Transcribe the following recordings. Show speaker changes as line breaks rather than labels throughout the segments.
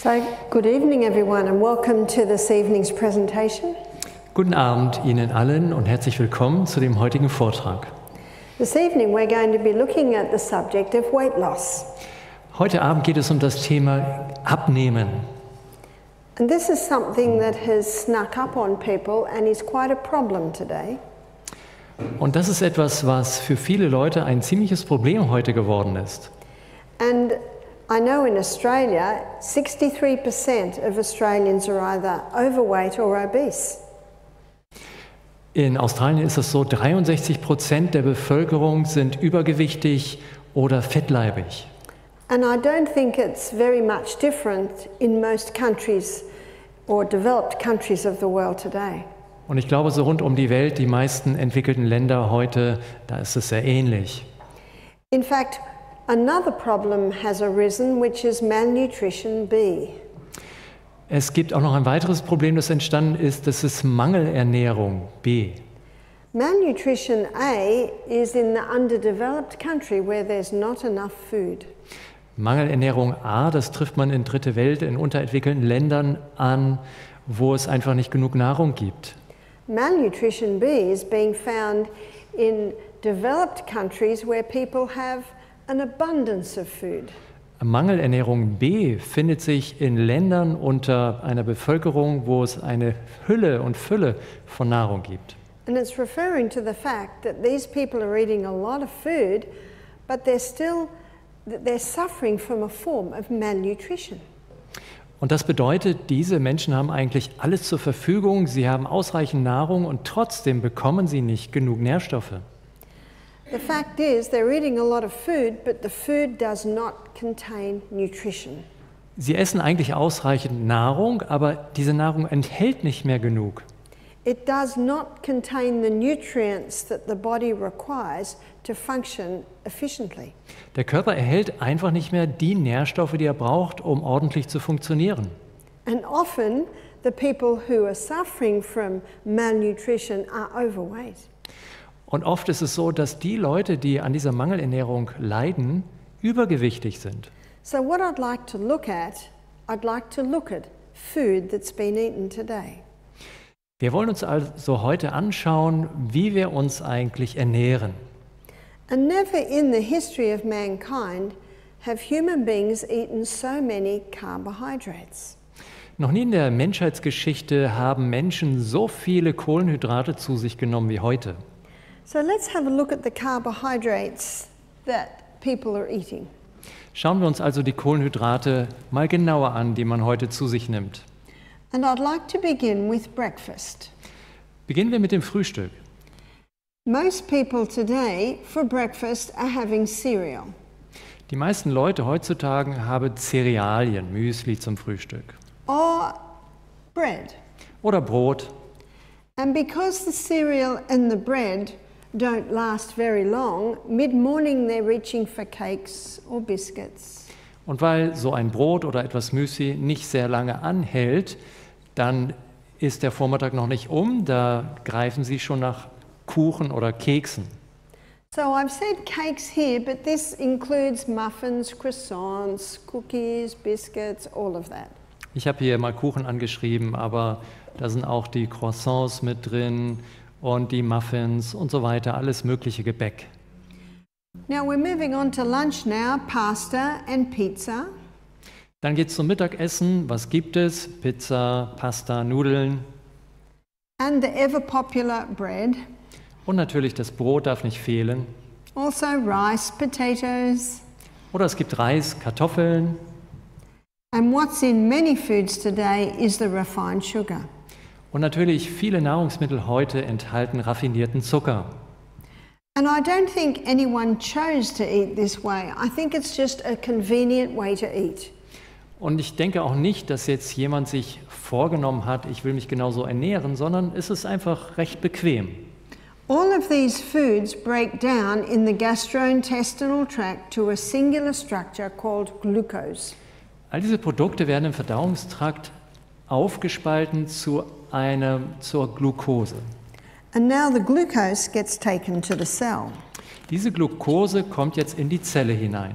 So, good evening everyone and welcome to this evening's presentation.
Guten Abend Ihnen allen und herzlich willkommen zu dem heutigen Vortrag.
This evening we're going to be looking at the subject of weight loss.
Heute Abend geht es um das Thema Abnehmen.
And this is something that has snuck up on people and is quite a problem today.
Und das ist etwas, was für viele Leute ein ziemliches Problem heute geworden ist.
And I know in Australia, 63% of Australians are either overweight or obese.
In Australien ist es so, 63% der Bevölkerung sind übergewichtig oder fettleibig.
And I don't think it's very much different in most countries or developed countries of the world today.
Und ich glaube, so rund um die Welt, die meisten entwickelten Länder heute, da ist es sehr ähnlich.
In fact, another problem has arisen, which is malnutrition B.
Es gibt auch noch ein weiteres Problem, das entstanden ist, das ist Mangelernährung B.
Malnutrition A is in the underdeveloped country where there's not enough food.
Mangelernährung A, das trifft man in Dritte Welt, in unterentwickelten Ländern an, wo es einfach nicht genug Nahrung gibt.
Malnutrition B is being found in developed countries where people have an abundance of food.
Mangelernährung B findet sich in Ländern unter einer Bevölkerung, wo es eine Hülle und Fülle von Nahrung gibt.
And it's referring to the fact that these people are eating a lot of food, but they're suffering from a form of malnutrition.
Und das bedeutet, diese Menschen haben eigentlich alles zur Verfügung, sie haben ausreichend Nahrung und trotzdem bekommen sie nicht genug Nährstoffe.
The fact is, they're eating a lot of food, but the food does not contain nutrition.
Sie essen eigentlich ausreichend Nahrung, aber diese Nahrung enthält nicht mehr genug.
It does not contain the nutrients that the body requires to function efficiently.
Der Körper erhält einfach nicht mehr die Nährstoffe, die er braucht, um ordentlich zu funktionieren.
And often, the people who are suffering from malnutrition are overweight.
Und oft ist es so, dass die Leute, die an dieser Mangelernährung leiden, übergewichtig sind.
So what I'd like to look at food that's been eaten today.
Wir wollen uns also heute anschauen, wie wir uns eigentlich ernähren.
And never in the history of mankind have human beings eaten so many carbohydrates.
Noch nie in der Menschheitsgeschichte haben Menschen so viele Kohlenhydrate zu sich genommen wie heute.
So let's have a look at the carbohydrates that people are eating.
Schauen wir uns also die Kohlenhydrate mal genauer an, die man heute zu sich nimmt.
And I'd like to begin with breakfast.
Beginnen wir mit dem Frühstück.
Most people today for breakfast are having cereal.
Die meisten Leute heutzutage haben Cerealien, Müsli zum Frühstück.
Or bread.
Oder Brot.
And because the cereal and the bread don't last very long, mid-morning they're reaching for cakes or biscuits.
Und weil so ein Brot oder etwas Müsli nicht sehr lange anhält, dann ist der Vormittag noch nicht um, da greifen sie schon nach Kuchen oder Keksen.
So I've said cakes here, but this includes muffins, croissants, cookies, biscuits, all of that.
Ich habe hier mal Kuchen angeschrieben, aber da sind auch die Croissants mit drin und die Muffins und so weiter, alles mögliche Gebäck.
Now we're moving on to lunch now, pasta and pizza.
Dann geht es zum Mittagessen. Was gibt es? Pizza, Pasta, Nudeln.
And the ever popular bread.
Und natürlich das Brot darf nicht fehlen.
Also rice, potatoes.
Oder es gibt Reis, Kartoffeln.
And what's in many foods today is the refined sugar.
Und natürlich viele Nahrungsmittel heute enthalten raffinierten Zucker.
And I don't think anyone chose to eat this way. I think it's just a convenient way to eat.
Und ich denke auch nicht, dass jetzt jemand sich vorgenommen hat, ich will mich genauso ernähren, sondern es ist einfach recht bequem.
All of these foods break down in the gastrointestinal tract to a singular structure called glucose.
All diese Produkte werden im Verdauungstrakt aufgespalten zur Glucose.
And now the glucose gets taken to the cell.
Diese Glucose kommt jetzt in die Zelle hinein.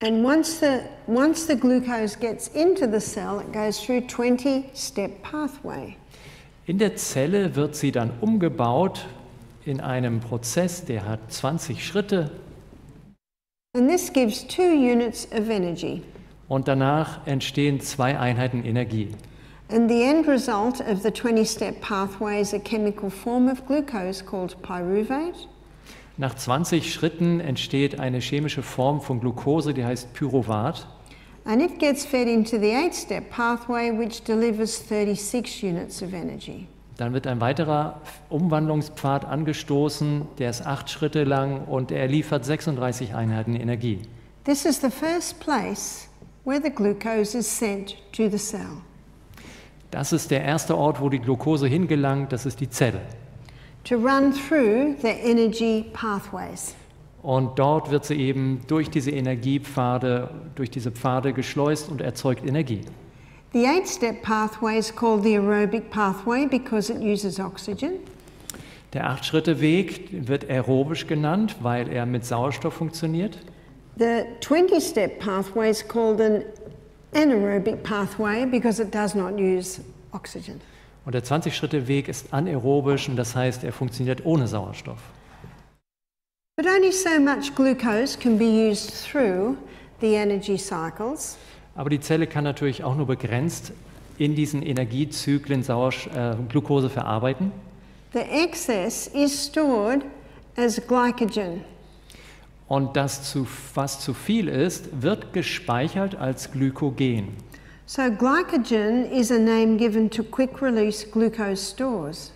And once the glucose gets into the cell, it goes through a 20-step pathway.
In der Zelle wird sie dann umgebaut in einem Prozess, der hat 20 Schritte.
And this gives 2 units of energy.
Und danach entstehen 2 Einheiten Energie.
And the end result of the 20-step pathway is a chemical form of glucose called pyruvate.
Nach 20 Schritten entsteht eine chemische Form von Glucose, die heißt Pyruvat.
And it gets fed into the 8-step pathway, which delivers 36 units of energy.
Dann wird ein weiterer Umwandlungspfad angestoßen, der ist 8 Schritte lang und er liefert 36 Einheiten Energie.
This is the first place where the glucose is sent to the cell.
Das ist der erste Ort, wo die Glucose hingelangt, das ist die Zelle.
To run through the energy pathways.
Und dort wird sie eben durch diese Energiepfade, durch diese Pfade geschleust und erzeugt Energie.
The 8-step pathway is called the aerobic pathway because it uses oxygen.
Der 8-Schritte-Weg wird aerobisch genannt, weil er mit Sauerstoff funktioniert.
The 20-step pathway is called an anaerobic pathway because it does not use oxygen.
Und der 20-Schritte-Weg ist anaerobisch und das heißt, er funktioniert ohne Sauerstoff.
But only so much glucose can be used through the energy cycles.
Aber die Zelle kann natürlich auch nur begrenzt in diesen Energiezyklen Glucose verarbeiten.
The excess is stored as glycogen.
Und das, was zu viel ist, wird gespeichert als Glykogen.
So glycogen is a name given to quick-release glucose stores.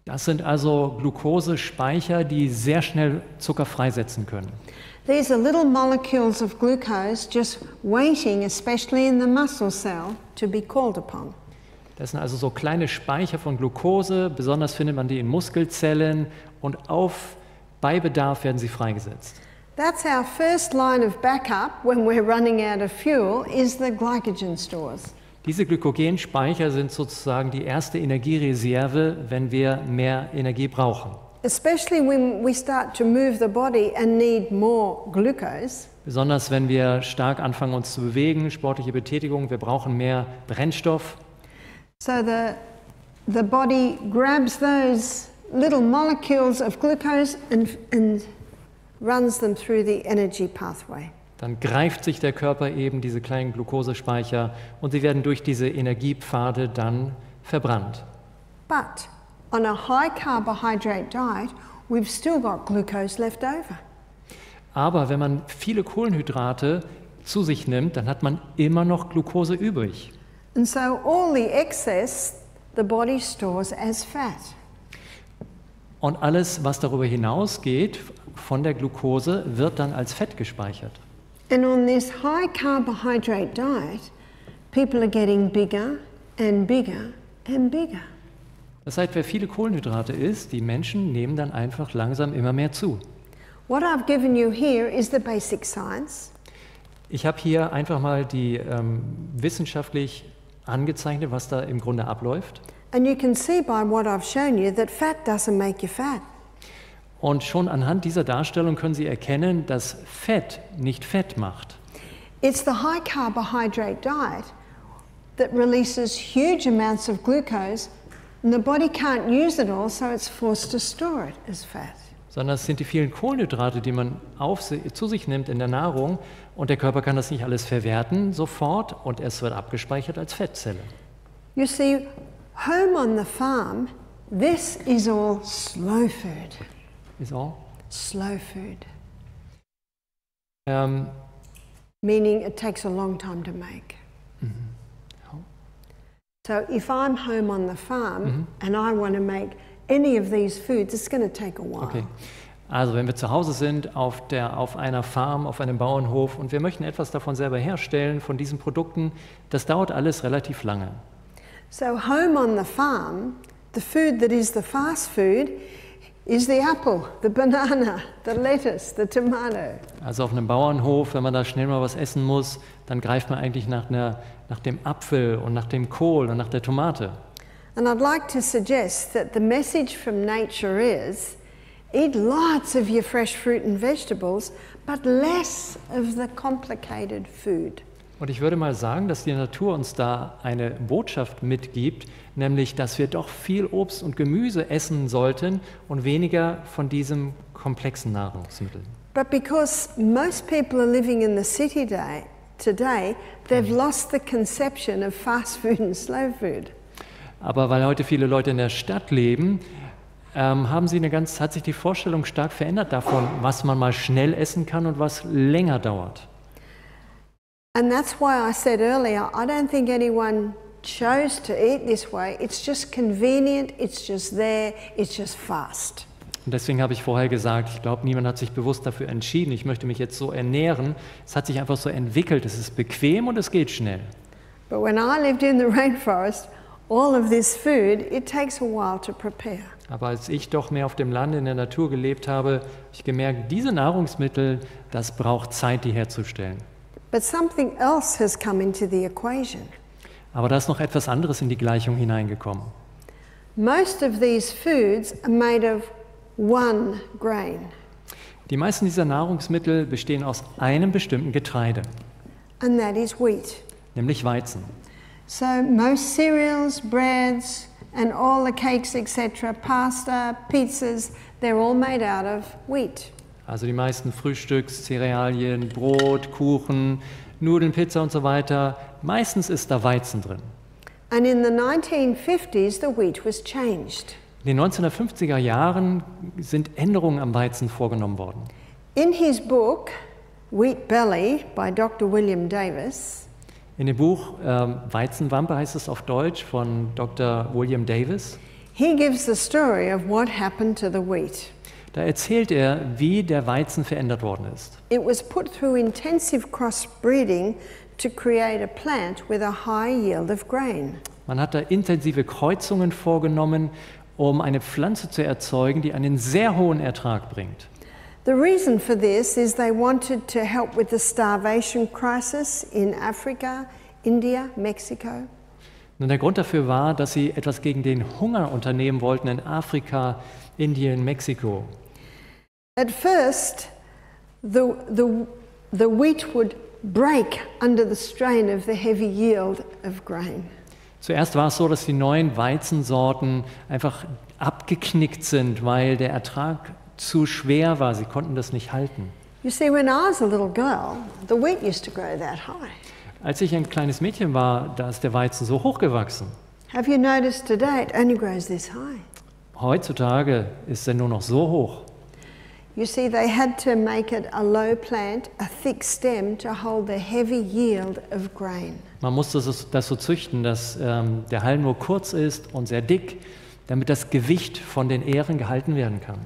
Das sind also Glukosespeicher, die sehr schnell Zucker freisetzen können.
These are little molecules of glucose just waiting, especially in the muscle cell, to be called upon.
Das sind also so kleine Speicher von Glucose, besonders findet man die in Muskelzellen und bei Bedarf werden sie freigesetzt.
That's our first line of backup when we're running out of fuel, is the glycogen stores.
Diese Glykogenspeicher sind sozusagen die erste Energiereserve, wenn wir mehr Energie brauchen.
Especially when we start to move the body and need more glucose.
Besonders wenn wir stark anfangen, uns zu bewegen, sportliche Betätigung, wir brauchen mehr Brennstoff.
So the body grabs those little molecules of glucose and runs them through the energy pathway.
Dann greift sich der Körper eben diese kleinen Glukosespeicher und sie werden durch diese Energiepfade dann verbrannt.
But on a high carbohydrate diet, we've still got glucose left over.
Aber wenn man viele Kohlenhydrate zu sich nimmt, dann hat man immer noch Glucose übrig.
And so all the excess the body stores as fat.
Und alles, was darüber hinausgeht von der Glucose, wird dann als Fett gespeichert.
And on this high carbohydrate diet, people are getting bigger and bigger and bigger.
Das heißt, wer viele Kohlenhydrate isst, die Menschen nehmen dann einfach langsam immer mehr zu.
What I've given you here is the basic science.
Ich habe hier einfach mal die wissenschaftlich angezeichnet, was da im Grunde abläuft.
And you can see by what I've shown you that fat doesn't make you fat.
Und schon anhand dieser Darstellung können Sie erkennen, dass Fett nicht Fett macht.
It's the high carbohydrate diet that releases huge amounts of glucose and the body can't use it all, so it's forced to store it as fat.
Sondern es sind die vielen Kohlenhydrate, die man zu sich nimmt in der Nahrung und der Körper kann das nicht alles verwerten sofort und es wird abgespeichert als Fettzelle.
You see, home on the farm, this is all slow food.
Is all?
Slow food. Meaning it takes a long time to make.
Oh.
So if I'm home on the farm and I want to make any of these foods, it's going to take a while.
Okay. Also wenn wir zu Hause sind, auf einer Farm, auf einem Bauernhof und wir möchten etwas davon selber herstellen, von diesen Produkten, das dauert alles relativ lange.
So home on the farm, the food that is the fast food is the apple, the banana, the lettuce, the tomato.
Also auf einem Bauernhof, wenn man da schnell mal was essen muss, dann greift man eigentlich nach dem Apfel und nach dem Kohl und nach der Tomate.
And I'd like to suggest that the message from nature is Eat lots of your fresh fruit and vegetables, but less of the complicated food.
Und ich würde mal sagen, dass die Natur uns da eine Botschaft mitgibt, nämlich, dass wir doch viel Obst und Gemüse essen sollten und weniger von diesem komplexen Nahrungsmittel.
But because most people are living in the city today, they've lost the conception of fast food and slow food.
Aber weil heute viele Leute in der Stadt leben, hat sich die Vorstellung stark verändert davon, was man mal schnell essen kann und was länger dauert.
And that's why I said earlier, I don't think anyone chose to eat this way. It's just convenient, it's just there, it's just fast.
Und deswegen habe ich vorher gesagt, ich glaube, niemand hat sich bewusst dafür entschieden, ich möchte mich jetzt so ernähren. Es hat sich einfach so entwickelt, es ist bequem und es geht schnell.
But when I lived in the rainforest, all of this food, it takes a while to prepare.
Aber als ich doch mehr auf dem Land in der Natur gelebt habe, habe ich gemerkt, diese Nahrungsmittel, das braucht Zeit, die herzustellen.
But something else has come into the equation.
Aber da ist noch etwas anderes in die Gleichung hineingekommen.
Most of these foods are made of one grain.
Die meisten dieser Nahrungsmittel bestehen aus einem bestimmten Getreide,
And that is wheat.
nämlich Weizen.
So most cereals, breads, and all the cakes, etc., pasta, pizzas, they're all made out of wheat.
Also die meisten Frühstücks, Cerealien, Brot, Kuchen, Nudeln, Pizza und so weiter, meistens ist da Weizen drin.
And in the 1950s, the wheat was changed.
In den 1950er Jahren sind Änderungen am Weizen vorgenommen worden.
In his book, Wheat Belly by Dr. William Davis,
In dem Buch Weizenwampe heißt es auf Deutsch von Dr. William Davis,
he gives the story of what happened to the wheat.
da erzählt er, wie der Weizen verändert worden ist.
It was put through intensive crossbreeding to create a plant with a high yield of grain.
Man hat da intensive Kreuzungen vorgenommen, um eine Pflanze zu erzeugen, die einen sehr hohen Ertrag bringt.
The reason for this is they wanted to help with the starvation crisis in Africa, India, Mexico.
Und der Grund dafür war, dass sie etwas gegen den Hunger unternehmen wollten in Afrika, Indien, Mexiko.
At first, the wheat would break under the strain of the heavy yield of grain.
Zuerst war es so, dass die neuen Weizensorten einfach abgeknickt sind, weil der Ertrag zu schwer war. Sie konnten das nicht halten.
You see, when I was a little girl, the wheat used to grow that high.
Als ich ein kleines Mädchen war, da ist der Weizen so hochgewachsen.
Have you noticed today it only grows this high?
Heutzutage ist er nur noch so hoch.
You see, they had to make it a low plant, a thick stem to hold the heavy yield of grain.
Man musste das so züchten, dass der Halm nur kurz ist und sehr dick, damit das Gewicht von den Ähren gehalten werden kann.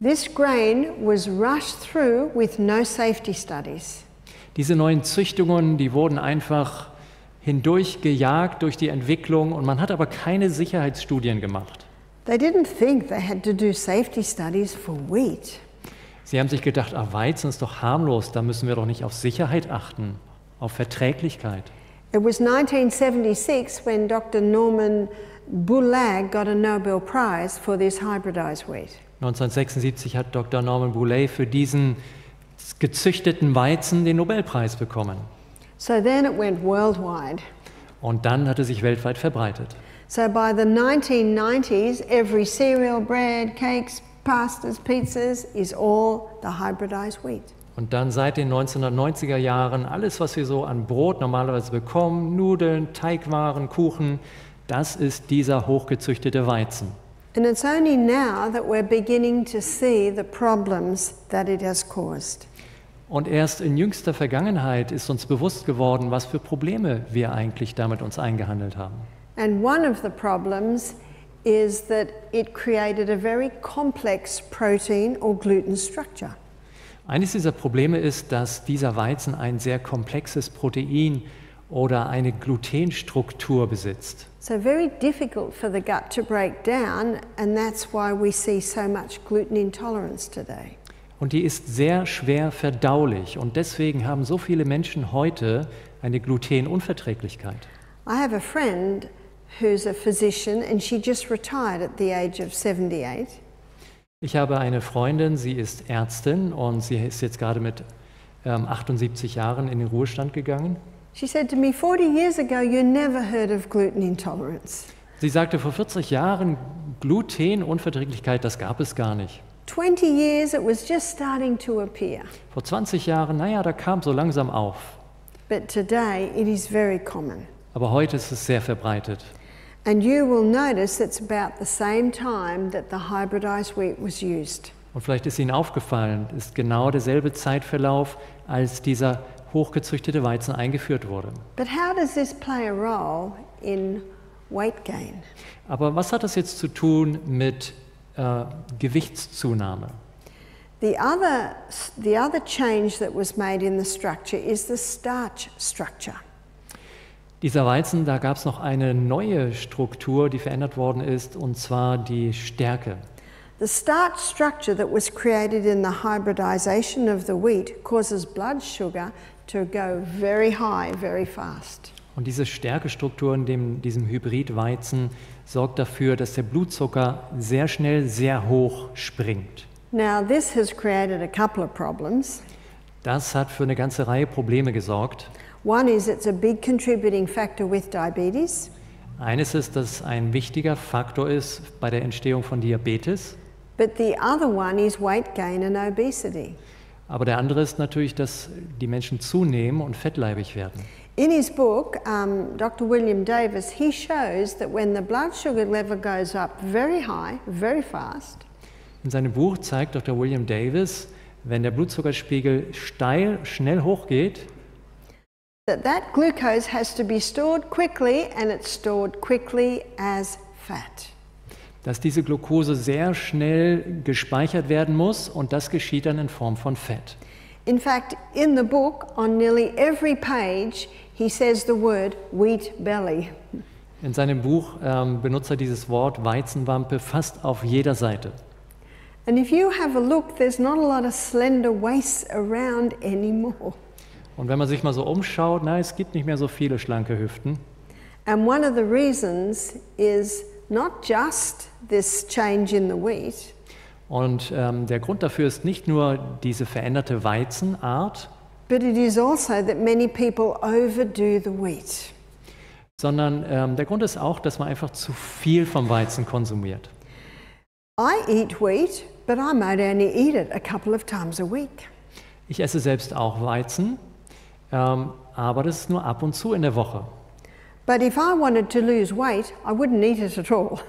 This grain was rushed through with no safety studies.
Diese neuen Züchtungen, die wurden einfach hindurchgejagt durch die Entwicklung und man hat aber keine Sicherheitsstudien gemacht.
They didn't think they had to do safety studies for wheat.
Sie haben sich gedacht, Weizen ist doch harmlos, da müssen wir doch nicht auf Sicherheit achten, auf Verträglichkeit.
It was 1976 when Dr. Norman Boulay got a Nobel Prize for this hybridized wheat.
1976 hat Dr. Norman Boulay für diesen gezüchteten Weizen den Nobelpreis bekommen.
So then it went worldwide.
Und dann hat er sich weltweit verbreitet.
So by the 1990s, every cereal, bread, cakes, pastas, pizzas is all the hybridized wheat.
Und dann seit den 1990er Jahren, alles, was wir so an Brot normalerweise bekommen, Nudeln, Teigwaren, Kuchen, das ist dieser hochgezüchtete Weizen.
And it's only now that we're beginning to see the problems that it has caused.
Und erst in jüngster Vergangenheit ist uns bewusst geworden, was für Probleme wir eigentlich damit uns eingehandelt haben.
And one of the problems is that it created a very complex protein or gluten structure.
Eines dieser Probleme ist, dass dieser Weizen ein sehr komplexes Protein oder eine Glutenstruktur besitzt.
So very difficult for the gut to break down, and that's why we see so much gluten intolerance today.
Und die ist sehr schwer verdaulich und deswegen haben so viele Menschen heute eine Glutenunverträglichkeit.
I have a friend who's a physician and she just retired at the age of 78.
Ich habe eine Freundin, sie ist Ärztin und sie ist jetzt gerade mit 78 Jahren in den Ruhestand gegangen.
She said to me, 40 years ago, you never heard of gluten intolerance.
Sie sagte, vor 40 Jahren, Glutenunverträglichkeit, das gab es gar nicht.
20 years, it was just starting to appear.
Vor 20 Jahren, naja, da kam so langsam auf.
But today, it is very common.
Aber heute ist es sehr verbreitet.
And you will notice it's about the same time that the hybridized wheat was used.
Und vielleicht ist Ihnen aufgefallen, ist genau derselbe Zeitverlauf, als dieser hochgezüchtete Weizen eingeführt wurde.
But how does this play a role in weight gain?
Aber was hat das jetzt zu tun mit Gewichtszunahme?
The other change that was made in the structure is the starch structure.
Dieser Weizen, da gab es noch eine neue Struktur, die verändert worden ist, und zwar die Stärke.
The starch structure that was created in the hybridization of the wheat causes blood sugar to go very high, very fast.
Und diese Stärkestruktur in diesem Hybridweizen sorgt dafür, dass der Blutzucker sehr schnell sehr hoch springt.
Now this has created a couple of problems.
Das hat für eine ganze Reihe Probleme gesorgt.
One is it's a big contributing factor with diabetes.
Eines ist, dass es ein wichtiger Faktor ist bei der Entstehung von Diabetes.
But the other one is weight gain and obesity.
Aber der andere ist natürlich, dass die Menschen zunehmen und fettleibig werden.
In his book, Dr. William Davis, he shows that when the blood sugar level goes up very high, very fast,
in seinem Buch zeigt Dr. William Davis, wenn der Blutzuckerspiegel schnell hochgeht,
that glucose has to be stored quickly, and it's stored quickly as fat.
dass diese Glucose sehr schnell gespeichert werden muss und das geschieht dann in Form von Fett.
In fact, in the book, on nearly every page, he says the word wheat belly.
In seinem Buch benutzt er dieses Wort Weizenwampe fast auf jeder Seite.
And if you have a look, there's not a lot of slender waists around anymore.
Und wenn man sich mal so umschaut, es gibt nicht mehr so viele schlanke Hüften.
And one of the reasons is not just this change in the wheat,
Und der Grund dafür ist nicht nur diese veränderte Weizenart,
but it is also that many people overdo the wheat.
sondern der Grund ist auch, dass man einfach zu viel vom Weizen konsumiert.
I eat wheat, but I might only eat it a couple of times a week.
Ich esse selbst auch Weizen, aber das ist nur ab und zu in der Woche.
But if I wanted to lose weight, I wouldn't eat it at all.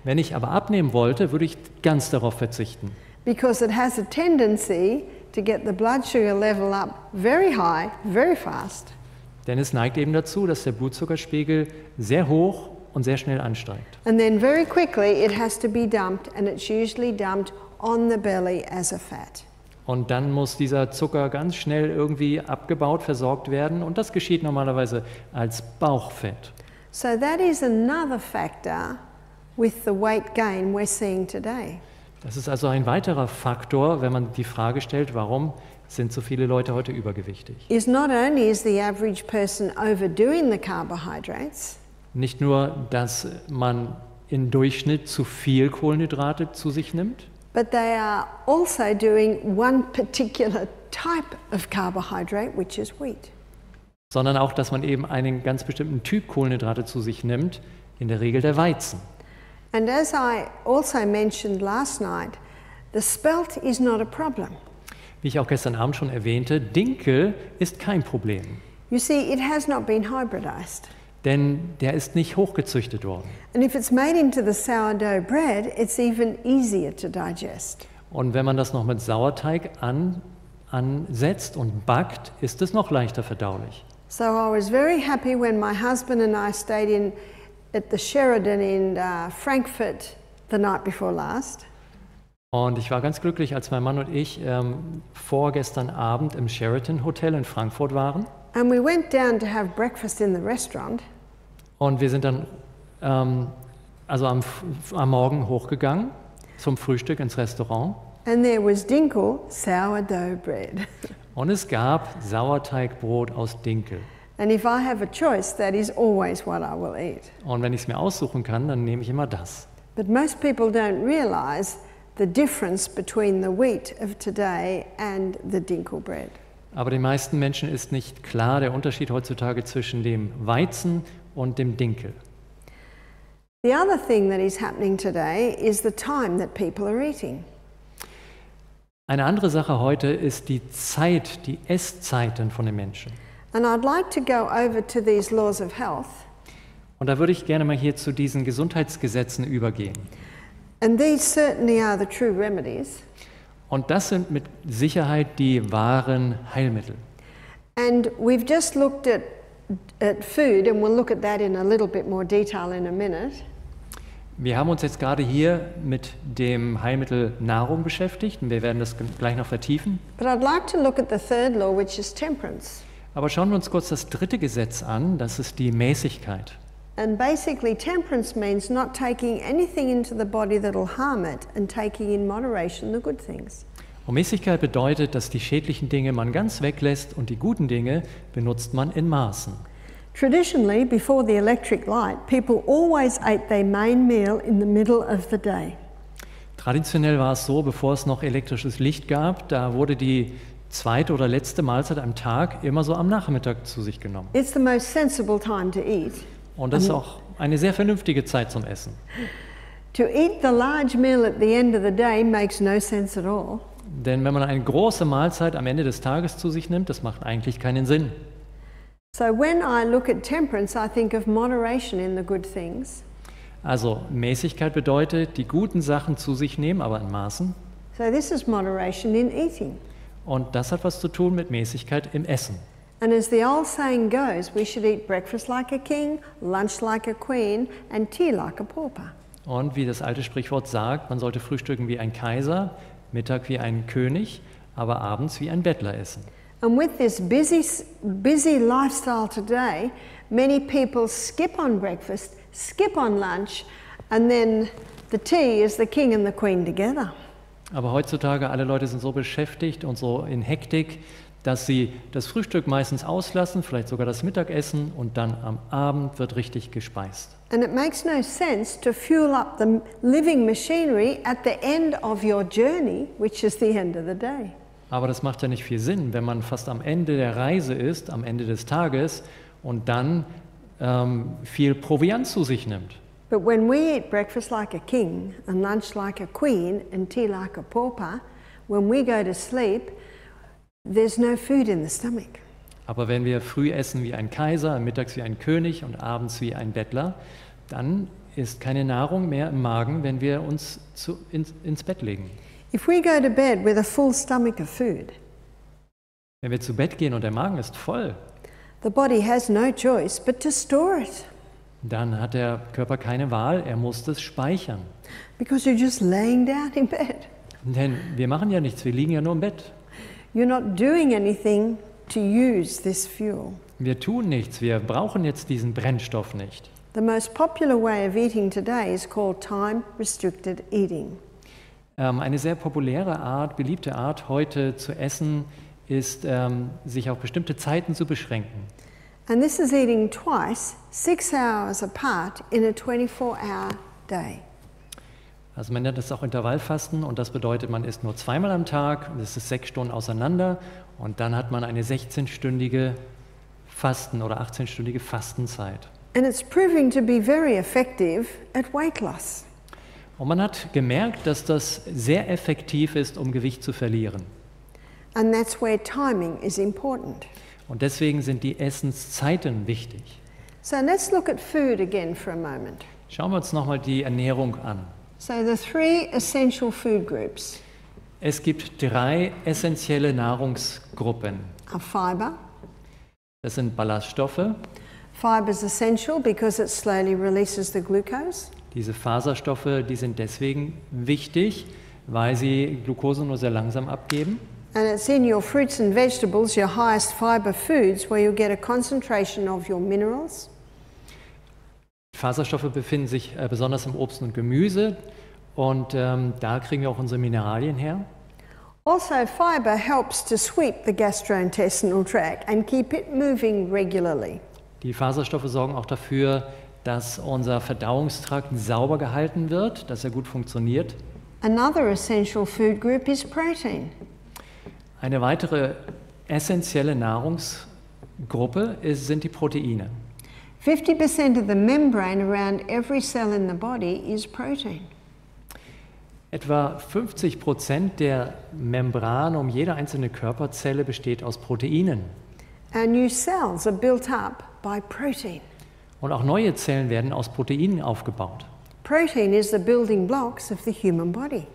Wenn ich aber abnehmen wollte, würde ich ganz darauf verzichten.
Because it has a tendency to get the blood sugar level up very high, very fast.
Denn es neigt eben dazu, dass der Blutzuckerspiegel sehr hoch und sehr schnell ansteigt.
And then very quickly it has to be dumped, and it's usually dumped on the belly as a fat.
Und dann muss dieser Zucker ganz schnell irgendwie abgebaut, versorgt werden und das geschieht normalerweise als Bauchfett.
So that is another factor with the weight gain we're seeing today.
Das ist also ein weiterer Faktor, wenn man die Frage stellt, warum sind so viele Leute heute übergewichtig?
Is not only is the average person overdoing the carbohydrates,
Nicht nur, dass man im Durchschnitt zu viel Kohlenhydrate zu sich nimmt,
but they are also doing one particular type of carbohydrate, which is wheat.
sondern auch, dass man eben einen ganz bestimmten Typ Kohlenhydrate zu sich nimmt, in der Regel der Weizen.
And as I also mentioned last night, the spelt is not a problem.
Wie ich auch gestern Abend schon erwähnte, Dinkel ist kein Problem,
You see, it has not been hybridized.
denn der ist nicht hochgezüchtet worden.
And if it's made into the sourdough bread, it's even easier to digest.
Und wenn man das noch mit Sauerteig ansetzt und backt, ist es noch leichter verdaulich.
So I was very happy when my husband and I stayed at the Sheraton in Frankfurt the night before last.
Und ich war ganz glücklich, als mein Mann und ich vorgestern Abend im Sheraton Hotel in Frankfurt waren.
And we went down to have breakfast in the restaurant.
Und wir sind dann am Morgen hochgegangen zum Frühstück ins Restaurant.
And there was Dinkel sourdough bread.
Und es gab Sauerteigbrot aus Dinkel.
And if I have a choice, that is always what I will eat.
Und wenn ich es mir aussuchen kann, dann nehme ich immer das.
But most people don't realize the difference between the wheat of today and the dinkel bread.
Aber den meisten Menschen ist nicht klar der Unterschied heutzutage zwischen dem Weizen und dem Dinkel.
The other thing that is happening today is the time that people are eating.
Eine andere Sache heute ist die Zeit, die Esszeiten von den Menschen.
And I'd like to go over to these laws of health.
Und da würde ich gerne mal hier zu diesen Gesundheitsgesetzen übergehen.
And these certainly are the true remedies.
Und das sind mit Sicherheit die wahren Heilmittel.
And we've just looked at food, and we'll look at that in a little bit more detail in a minute.
Wir haben uns jetzt gerade hier mit dem Heilmittel Nahrung beschäftigt und wir werden das gleich noch vertiefen.
But I'd like to look at the third law, which is temperance.
Aber schauen wir uns kurz das dritte Gesetz an, das ist die Mäßigkeit.
And basically temperance means not taking anything into the body that'll harm it and taking in moderation the good things.
Und Mäßigkeit bedeutet, dass die schädlichen Dinge man ganz weglässt und die guten Dinge benutzt man in Maßen.
Traditionally, before the electric light, people always ate their main meal in the middle of the day.
Traditionell war es so, bevor es noch elektrisches Licht gab, da wurde die zweite oder letzte Mahlzeit am Tag immer so am Nachmittag zu sich genommen.
It's the most sensible time to eat.
Und das ist auch eine sehr vernünftige Zeit zum Essen.
To eat the large meal at the end of the day makes no sense at all.
Denn wenn man eine große Mahlzeit am Ende des Tages zu sich nimmt, das macht eigentlich keinen Sinn.
So when I look at temperance, I think of moderation in the good things.
Also Mäßigkeit bedeutet, die guten Sachen zu sich nehmen, aber in Maßen.
So this is moderation in eating.
Und das hat was zu tun mit Mäßigkeit im Essen.
And as the old saying goes, we should eat breakfast like a king, lunch like a queen, and tea like a pauper.
Und wie das alte Sprichwort sagt, man sollte frühstücken wie ein Kaiser, Mittag wie ein König, aber abends wie ein Bettler essen.
And with this busy lifestyle today, many people skip on breakfast, skip on lunch, and then the tea is the king and the queen together.
Aber heutzutage, alle Leute sind so beschäftigt und so in Hektik, dass sie das Frühstück meistens auslassen, vielleicht sogar das Mittagessen, und dann am Abend wird richtig gespeist.
And it makes no sense to fuel up the living machinery at the end of your journey, which is the end of the day.
Aber das macht ja nicht viel Sinn, wenn man fast am Ende der Reise ist, am Ende des Tages, und dann viel Proviant zu sich nimmt.
But when we eat breakfast like a king and lunch like a queen and tea like a pauper, when we go to sleep, there's no food in the stomach.
Aber wenn wir früh essen wie ein Kaiser, mittags wie ein König und abends wie ein Bettler, dann ist keine Nahrung mehr im Magen, wenn wir uns ins Bett legen.
If we go to bed with a full stomach of food,
Wenn wir zu Bett gehen und der Magen ist voll,
the body has no choice but to store it,
dann hat der Körper keine Wahl, er muss das speichern.
because you're just laying down in bed.
Denn wir machen ja nichts, wir liegen ja nur im Bett.
You're not doing anything to use this fuel.
Wir tun nichts, wir brauchen jetzt diesen Brennstoff nicht.
The most popular way of eating today is called time-restricted eating.
Eine sehr populäre Art, beliebte Art heute zu essen, ist, sich auf bestimmte Zeiten zu beschränken.
And this is eating twice, 6 hours apart in a 24-hour day.
Also man nennt das auch Intervallfasten, und das bedeutet, man isst nur zweimal am Tag, das ist 6 Stunden auseinander, und dann hat man eine 16-stündige Fasten- oder 18-stündige Fastenzeit.
And it's proving to be very effective at weight loss.
Und man hat gemerkt, dass das sehr effektiv ist, um Gewicht zu verlieren.
And that's where timing is important.
Und deswegen sind die Essenszeiten wichtig.
So let's look at food again for a moment.
Schauen wir uns nochmal die Ernährung an.
So the 3 essential food groups
Es gibt 3 essentielle Nahrungsgruppen.
are fiber.
Das sind Ballaststoffe.
Fiber is essential because it slowly releases the glucose.
Diese Faserstoffe, die sind deswegen wichtig, weil sie Glucose nur sehr langsam abgeben.
And it's in your fruits and vegetables, your highest fiber foods, where you get a concentration of your minerals.
Faserstoffe befinden sich besonders im Obst und Gemüse, und da kriegen wir auch unsere Mineralien her.
Also, fiber helps to sweep the gastrointestinal tract and keep it moving regularly.
Die Faserstoffe sorgen auch dafür, dass unser Verdauungstrakt sauber gehalten wird, dass er gut funktioniert.
Another essential food group is protein.
Eine weitere essentielle Nahrungsgruppe sind die Proteine.
50% of the membrane around every cell in the body is protein.
Etwa 50% der Membran um jede einzelne Körperzelle besteht aus Proteinen.
Our new cells are built up by protein.
Und auch neue Zellen werden aus Proteinen aufgebaut.
Protein is the building blocks of the human body.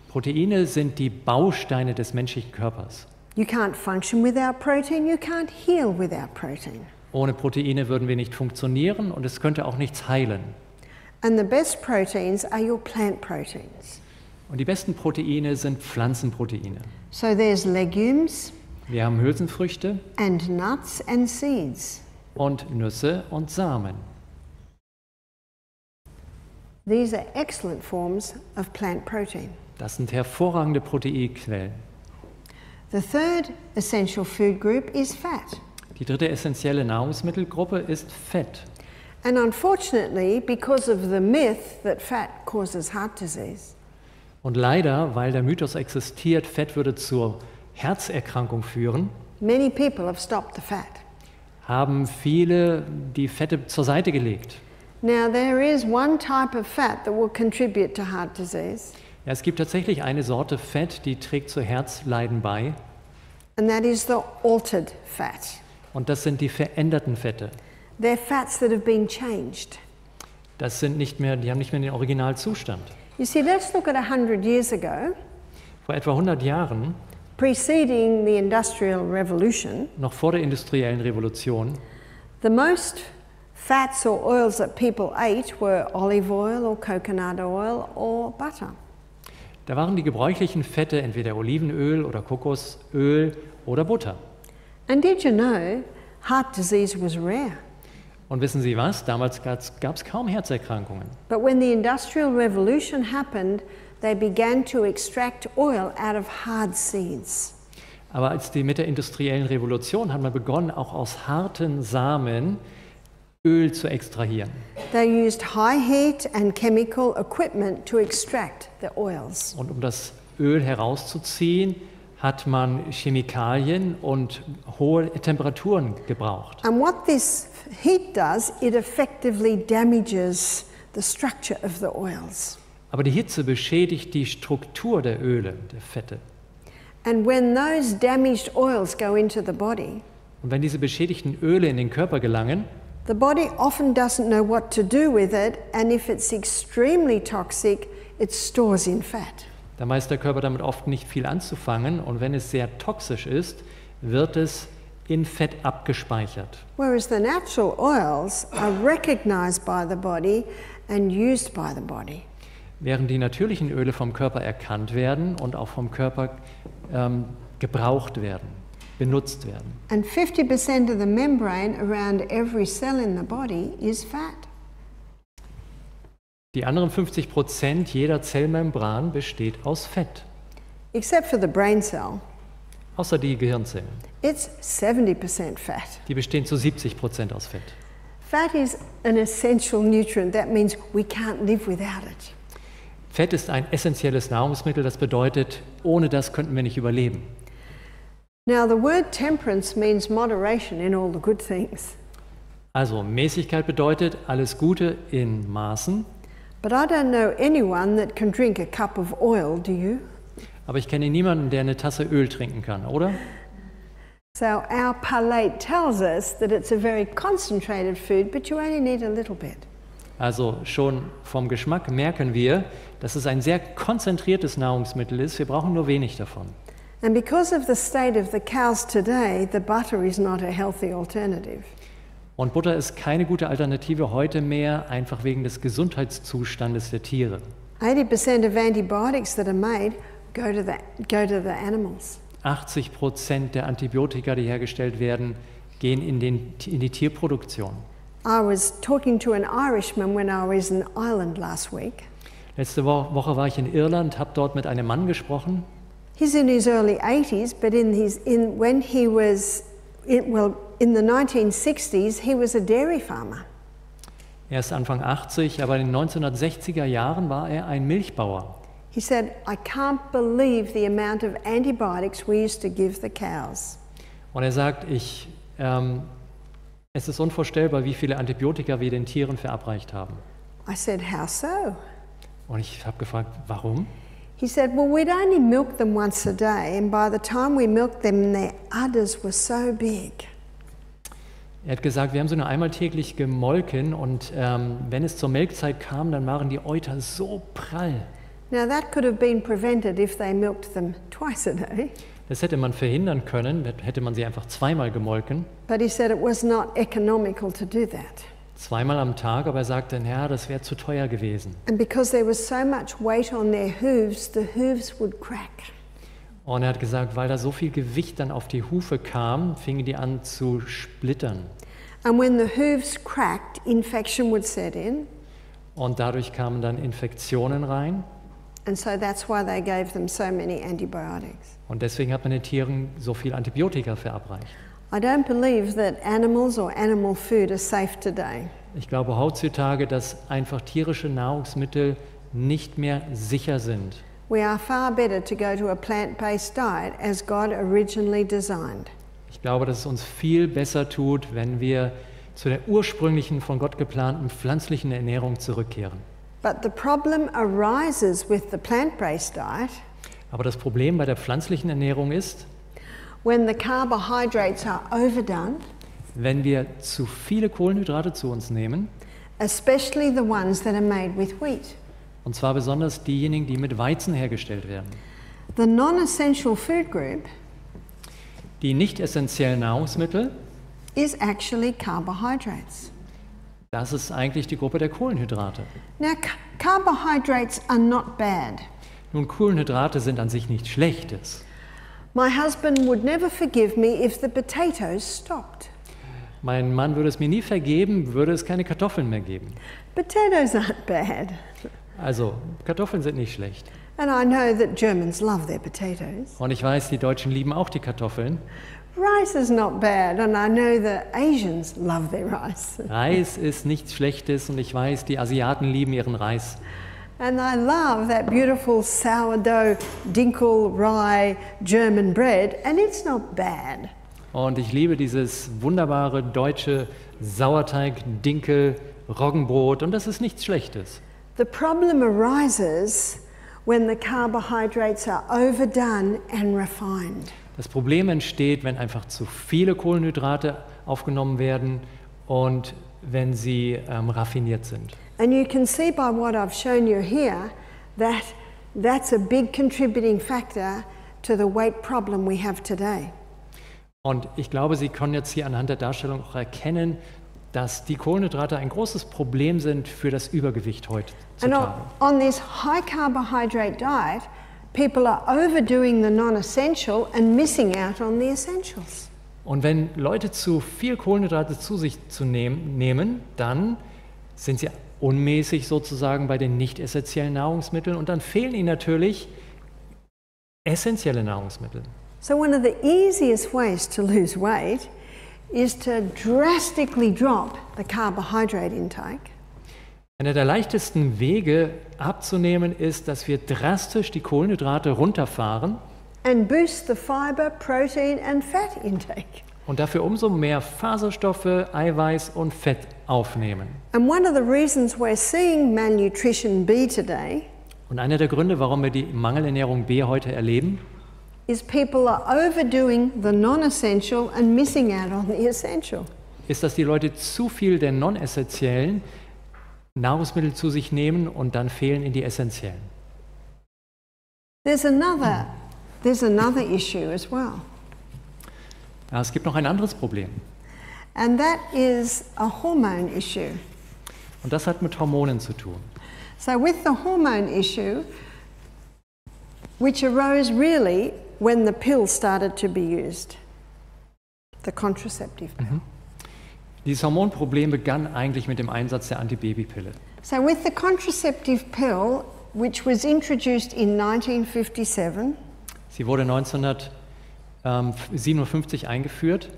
Proteine sind die Bausteine des menschlichen Körpers.
You can't function without protein, you can't heal without protein.
Ohne Proteine würden wir nicht funktionieren und es könnte auch nichts heilen.
And the best proteins are your plant proteins.
Und die besten Proteine sind Pflanzenproteine.
So there's legumes
Wir haben Hülsenfrüchte
and nuts and seeds.
und Nüsse und Samen.
These are excellent forms of plant protein.
Das sind hervorragende Proteinquellen.
The third essential food group is fat.
Die dritte essentielle Nahrungsmittelgruppe ist Fett.
And unfortunately, because of the myth that fat causes heart disease,
Und leider, weil der Mythos existiert, Fett würde zur Herzerkrankung führen,
many people have stopped the fat.
haben viele die Fette zur Seite gelegt.
Now, there is one type of fat that will contribute to heart disease,
Ja, es gibt tatsächlich eine Sorte Fett, die trägt zu Herzleiden bei.
and that is the altered fat.
Und das sind die veränderten Fette.
They're fats that have been changed.
Das sind nicht mehr, die haben nicht mehr den Originalzustand.
You see, let's look at 100 years ago,
Vor etwa 100 Jahren,
preceding the Industrial Revolution,
noch vor der industriellen Revolution,
the most fats or oils that people ate were olive oil or coconut oil or butter.
da waren die gebräuchlichen Fette entweder Olivenöl oder Kokosöl oder Butter.
And did you know heart disease was rare?
Und wissen Sie was? Damals gab es kaum Herzerkrankungen.
But when the Industrial Revolution happened, they began to extract oil out of hard seeds.
Aber mit der industriellen Revolution hat man begonnen, auch aus harten Samen Öl zu extrahieren.
They used high heat and chemical equipment to extract the oils.
Und um das Öl herauszuziehen, hat man Chemikalien und hohe Temperaturen gebraucht.
And what this heat does, it effectively damages the structure of the oils.
Aber die Hitze beschädigt die Struktur der Öle, der Fette.
And when those damaged oils go into the body,
Und wenn diese beschädigten Öle in den Körper gelangen,
the body often doesn't know what to do with it, and if it's extremely toxic, it stores in fat.
dann weiß der Körper damit oft nicht viel anzufangen. Und wenn es sehr toxisch ist, wird es in Fett abgespeichert.
Whereas the natural oils are recognized by the body and used by the body.
Während die natürlichen Öle vom Körper erkannt werden und auch vom Körper gebraucht werden, benutzt werden.
And 50% of the membrane around every cell in the body is fat.
Die anderen 50% jeder Zellmembran besteht aus Fett,
Except for the brain cell,
außer die Gehirnzellen.
it's 70% fat.
Die bestehen zu 70% aus Fett.
Fat is an essential nutrient. That means we can't live without it.
Fett ist ein essentielles Nahrungsmittel, das bedeutet, ohne das könnten wir nicht überleben.
Now, the word temperance means moderation in all the good things.
Also Mäßigkeit bedeutet alles Gute in Maßen,
But I don't know anyone that can drink a cup of oil, do you?
aber ich kenne niemanden, der eine Tasse Öl trinken kann, oder?
So our palate tells us that it's a very concentrated food, but you only need a little bit.
Also schon vom Geschmack merken wir, dass es ein sehr konzentriertes Nahrungsmittel ist. Wir brauchen nur wenig davon.
And because of the state of the cows today, the butter is not a healthy alternative.
Und Butter ist keine gute Alternative heute mehr, einfach wegen des Gesundheitszustandes der Tiere.
80% of antibiotics that are made go to the animals.
80% der Antibiotika, die hergestellt werden, gehen in die Tierproduktion.
I was talking to an Irishman when I was in Ireland last week.
Letzte Woche war ich in Irland, habe dort mit einem Mann gesprochen.
He's in his early 80s, but in the 1960s, he was a dairy farmer.
Er ist Anfang 80, aber in den 1960er Jahren war er ein Milchbauer.
He said, I can't believe the amount of antibiotics we used to give the cows.
Und er sagt, es ist unvorstellbar, wie viele Antibiotika wir den Tieren verabreicht haben.
I said, how so?
Und ich habe gefragt, warum?
He said, well, we'd only milk them once a day, and by the time we milked them, their udders were so big.
Er hat gesagt, wir haben sie nur einmal täglich gemolken und wenn es zur Melkzeit kam, dann waren die Euter so prall.
Now that could have been prevented if they milked them twice a day.
Das hätte man verhindern können, hätte man sie einfach zweimal gemolken.
But he said it was not economical to do that.
Zweimal am Tag, aber er sagte, ja, das wäre zu teuer gewesen.
And because there was so much weight on their hooves, the hooves would crack.
Und er hat gesagt, weil da so viel Gewicht dann auf die Hufe kam, fingen die an zu splittern.
And when the hooves cracked, infection would set in.
Und dadurch kamen dann Infektionen rein.
And so that's why they gave them so many antibiotics.
Und deswegen hat man den Tieren so viel Antibiotika verabreicht.
I don't believe that animals or animal food are safe today.
Ich glaube heutzutage, dass einfach tierische Nahrungsmittel nicht mehr sicher sind.
We are far better to go to a plant-based diet as God originally designed.
Ich glaube, dass es uns viel besser tut, wenn wir zu der ursprünglichen, von Gott geplanten pflanzlichen Ernährung zurückkehren.
But the problem arises with the plant-based diet
Aber das Problem bei der pflanzlichen Ernährung ist,
when the carbohydrates are overdone,
wenn wir zu viele Kohlenhydrate zu uns nehmen,
especially the ones that are made with wheat.
und zwar besonders diejenigen, die mit Weizen hergestellt werden.
The non-essential food group
Die nicht essentiellen Nahrungsmittel,
is actually carbohydrates.
das ist eigentlich die Gruppe der Kohlenhydrate.
Now, carbohydrates are not bad.
Nun, Kohlenhydrate sind an sich nichts Schlechtes.
My husband would never forgive me if the potatoes stopped.
Mein Mann würde es mir nie vergeben, würde es keine Kartoffeln mehr geben.
Potatoes aren't bad.
Also, Kartoffeln sind nicht schlecht.
And I know that Germans love their potatoes.
Und ich weiß, die Deutschen lieben auch die Kartoffeln.
Rice is not bad, and I know that Asians love their rice.
Reis ist nichts Schlechtes und ich weiß, die Asiaten lieben ihren Reis.
And I love that beautiful sourdough, dinkel, rye, German bread, and it's not bad.
Und ich liebe dieses wunderbare deutsche Sauerteig, Dinkel, Roggenbrot und das ist nichts Schlechtes.
The problem arises when the carbohydrates are overdone and refined.
Das Problem entsteht, wenn einfach zu viele Kohlenhydrate aufgenommen werden und wenn sie raffiniert sind.
And you can see by what I've shown you here that that's a big contributing factor to the weight problem we have today.
Und ich glaube, Sie können jetzt hier anhand der Darstellung auch erkennen, dass die Kohlenhydrate ein großes Problem sind für das Übergewicht
And
heutzutage.
on this high carbohydrate diet, people are overdoing the non-essential and missing out on the essentials.
Und wenn Leute zu viel Kohlenhydrate zu sich nehmen, dann sind sie unmäßig sozusagen bei den nicht essentiellen Nahrungsmitteln und dann fehlen ihnen natürlich essentielle Nahrungsmittel.
So one of the easiest ways to lose weight is to drastically drop the carbohydrate intake.
Einer der leichtesten Wege abzunehmen ist, dass wir drastisch die Kohlenhydrate runterfahren
And boost the fiber, protein and fat intake.
und dafür umso mehr Faserstoffe, Eiweiß und Fett aufnehmen.
And one of the reasons we're seeing malnutrition B today
Und einer der Gründe, warum wir die Mangelernährung B heute erleben,
is people are overdoing the non-essential and missing out on the essential.
ist, dass die Leute zu viel der non-essentiellen Nahrungsmittel zu sich nehmen und dann fehlen ihnen die essentiellen.
There's another issue as well.
Ja, es gibt noch ein anderes Problem
And that is a hormone issue.
und das hat mit Hormonen zu tun.
So with the hormone issue, which arose really when the pill started to be used, the contraceptive pill.
Dieses Hormonproblem begann eigentlich mit dem Einsatz der Antibabypille.
So with the contraceptive pill, which was introduced in 1957,
Sie wurde 1957 eingeführt.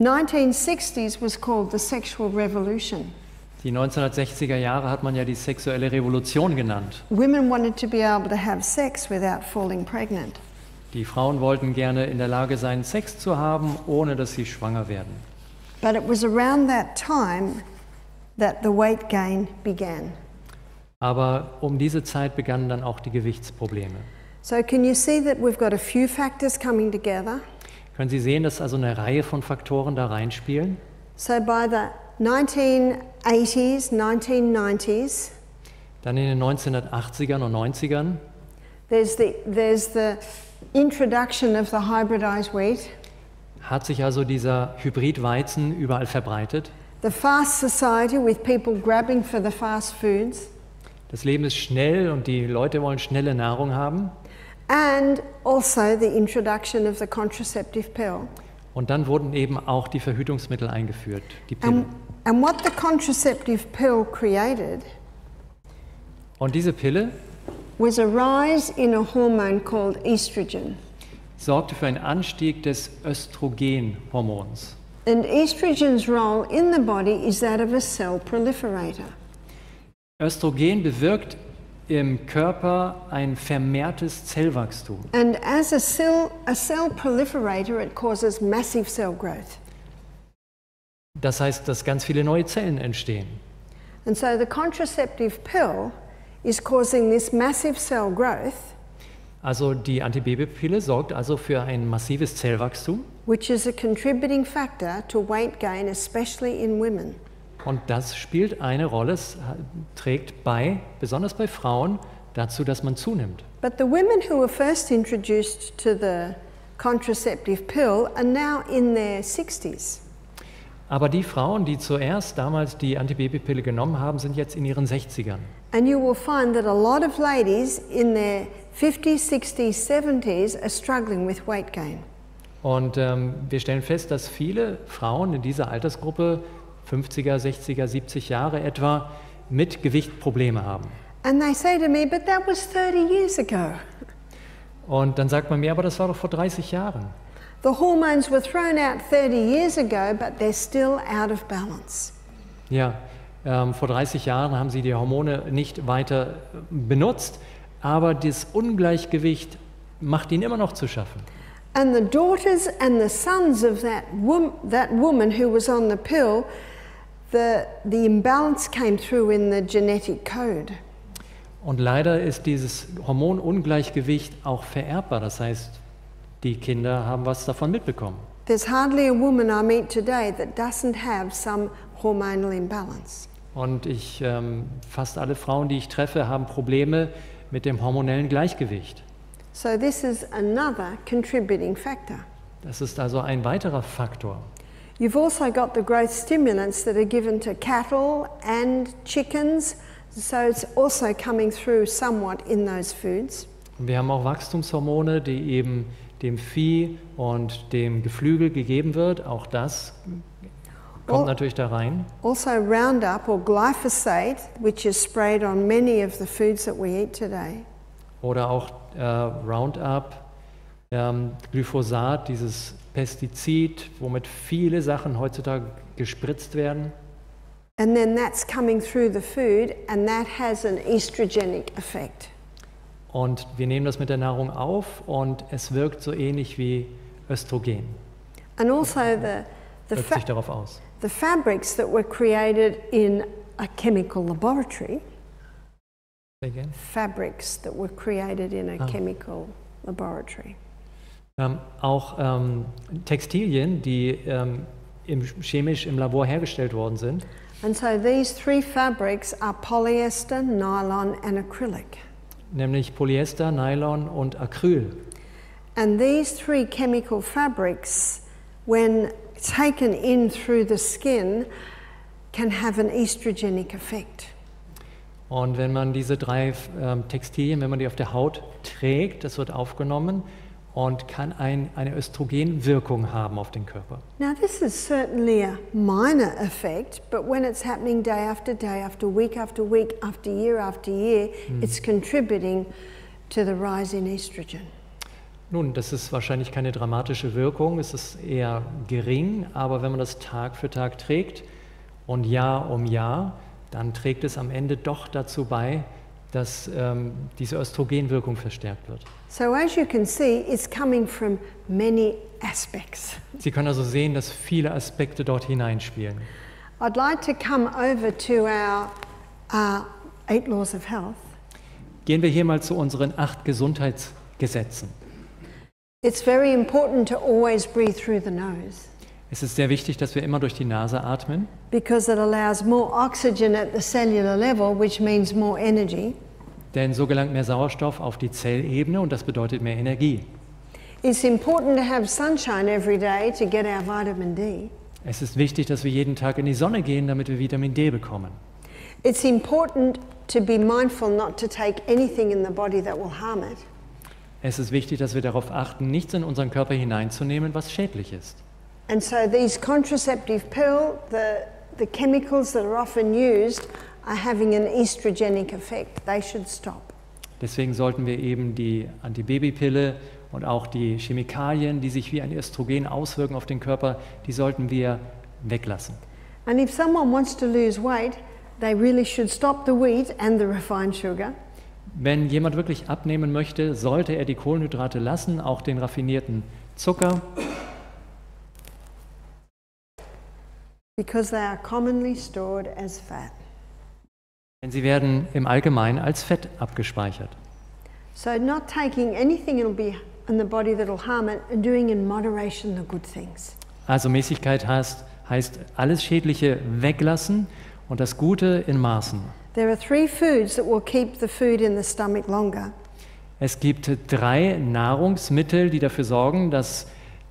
1960s was called the sexual revolution.
Die 1960er Jahre hat man ja die sexuelle Revolution genannt.
Women wanted to be able to have sex without falling pregnant.
Die Frauen wollten gerne in der Lage sein, Sex zu haben, ohne dass sie schwanger werden.
But it was around that time that the weight gain began.
Aber um diese Zeit begannen dann auch die Gewichtsprobleme.
So can you see that we've got a few factors coming together?
Können Sie sehen, dass also eine Reihe von Faktoren da reinspielen?
So by the 1980s, 1990s,
Dann in den 1980ern und 90ern
there's the introduction of the hybridized wheat.
hat sich also dieser Hybridweizen überall verbreitet.
The fast society with people grabbing for the fast foods.
Das Leben ist schnell und die Leute wollen schnelle Nahrung haben.
And also the introduction of the contraceptive pill.
Und dann wurden eben auch die Verhütungsmittel eingeführt, die Pille.
And what the contraceptive pill created
Und diese Pille
was a rise in a hormone called estrogen.
sorgte für einen Anstieg des Östrogenhormons.
And estrogen's role in the body is that of a cell proliferator.
Östrogen bewirkt im Körper ein vermehrtes Zellwachstum.
And as a cell proliferator, it causes massive cell growth.
Das heißt, dass ganz viele neue Zellen entstehen.
And so the contraceptive pill is causing this massive cell growth,
Also die Antibabypille sorgt also für ein massives Zellwachstum
which is a contributing factor to weight gain, especially in women.
und das spielt eine Rolle, es trägt bei, besonders bei Frauen, dazu, dass man zunimmt.
But the women who were first introduced to the contraceptive pill are now in their 60s.
Aber die Frauen, die zuerst damals die Antibabypille genommen haben, sind jetzt in ihren 60ern.
And you will find that a lot of ladies in their 50s, 60s, 70s are struggling with weight gain.
Und wir stellen fest, dass viele Frauen in dieser Altersgruppe, 50er, 60er, 70 Jahre etwa, mit Gewicht Probleme haben.
And they say to me, but that was 30 years ago.
Und dann sagt man mir, aber das war doch vor 30 Jahren.
The hormones were thrown out 30 years ago, but they're still out of balance.
Ja, vor 30 Jahren haben sie die Hormone nicht weiter benutzt, aber das Ungleichgewicht macht ihnen immer noch zu schaffen.
And the daughters and the sons of that woman who was on the pill, the imbalance came through in the genetic code.
Und leider ist dieses Hormonungleichgewicht auch vererbbar, das heißt, die Kinder haben was davon mitbekommen.
There's hardly a woman I meet today that doesn't have some hormonal imbalance.
Und fast alle Frauen, die ich treffe, haben Probleme mit dem hormonellen Gleichgewicht.
So this is another contributing factor.
Das ist also ein weiterer Faktor.
You've also got the growth stimulants that are given to cattle and chickens, so it's also coming through somewhat in those foods.
Und wir haben auch Wachstumshormone, die eben dem Vieh und dem Geflügel gegeben wird. Auch das kommt natürlich da rein.
Also Roundup or glyphosate, which is sprayed on many of the foods that we eat today.
Oder auch Roundup, Glyphosat, dieses Pestizid, womit viele Sachen heutzutage gespritzt werden.
And then that's coming through the food and that has an estrogenic effect.
Und wir nehmen das mit der Nahrung auf und es wirkt so ähnlich wie Östrogen.
And also
Wirkt sich darauf aus.
the fabrics that were created in a chemical laboratory,
Again.
fabrics that were created in a chemical laboratory.
Auch Textilien, die chemisch im Labor hergestellt worden sind.
And so these three fabrics are polyester, nylon and acrylic.
Nämlich Polyester, Nylon und Acryl.
And these three chemical fabrics, when taken in through the skin, can have an estrogenic effect.
Und wenn man diese drei Textilien, wenn man die auf der Haut trägt, das wird aufgenommen und kann eine Östrogenwirkung haben auf den Körper.
Now this is certainly a minor effect, but when it's happening day after day, after week, after year, it's contributing to the rise in estrogen.
Nun, das ist wahrscheinlich keine dramatische Wirkung, es ist eher gering, aber wenn man das Tag für Tag trägt und Jahr um Jahr, dann trägt es am Ende doch dazu bei, dass diese Östrogenwirkung verstärkt wird.
So as you can see, it's coming from many aspects.
Sie können also sehen, dass viele Aspekte dort hineinspielen.
I'd like to come over to our 8 laws of health.
Gehen wir hier mal zu unseren 8 Gesundheitsgesetzen.
It's very important to always breathe through the nose
Es ist sehr wichtig, dass wir immer durch die Nase atmen,
because it allows more oxygen at the cellular level, which means more energy.
denn so gelangt mehr Sauerstoff auf die Zellebene und das bedeutet mehr Energie.
It's important to have sunshine every day to get our vitamin D.
Es ist wichtig, dass wir jeden Tag in die Sonne gehen, damit wir Vitamin D bekommen.
It's important to be mindful not to take anything in the body that will harm it.
Es ist wichtig, dass wir darauf achten, nichts in unseren Körper hineinzunehmen, was schädlich ist.
And so these contraceptive pill, the chemicals that are often used are having an estrogenic effect. They should stop.
Deswegen sollten wir eben die Antibabypille und auch die Chemikalien, die sich wie ein Östrogen auswirken auf den Körper, die sollten wir weglassen.
And if someone wants to lose weight, they really should stop the wheat and the refined sugar.
Wenn jemand wirklich abnehmen möchte, sollte er die Kohlenhydrate lassen, auch den raffinierten Zucker,
Because they are commonly stored as fat.
denn sie werden im Allgemeinen als Fett abgespeichert.
So not taking anything in the body that will harm it and doing in moderation the good things.
Also Mäßigkeit heißt alles Schädliche weglassen und das Gute in Maßen.
There are 3 foods that will keep the food in the stomach longer.
Es gibt 3 Nahrungsmittel, die dafür sorgen, dass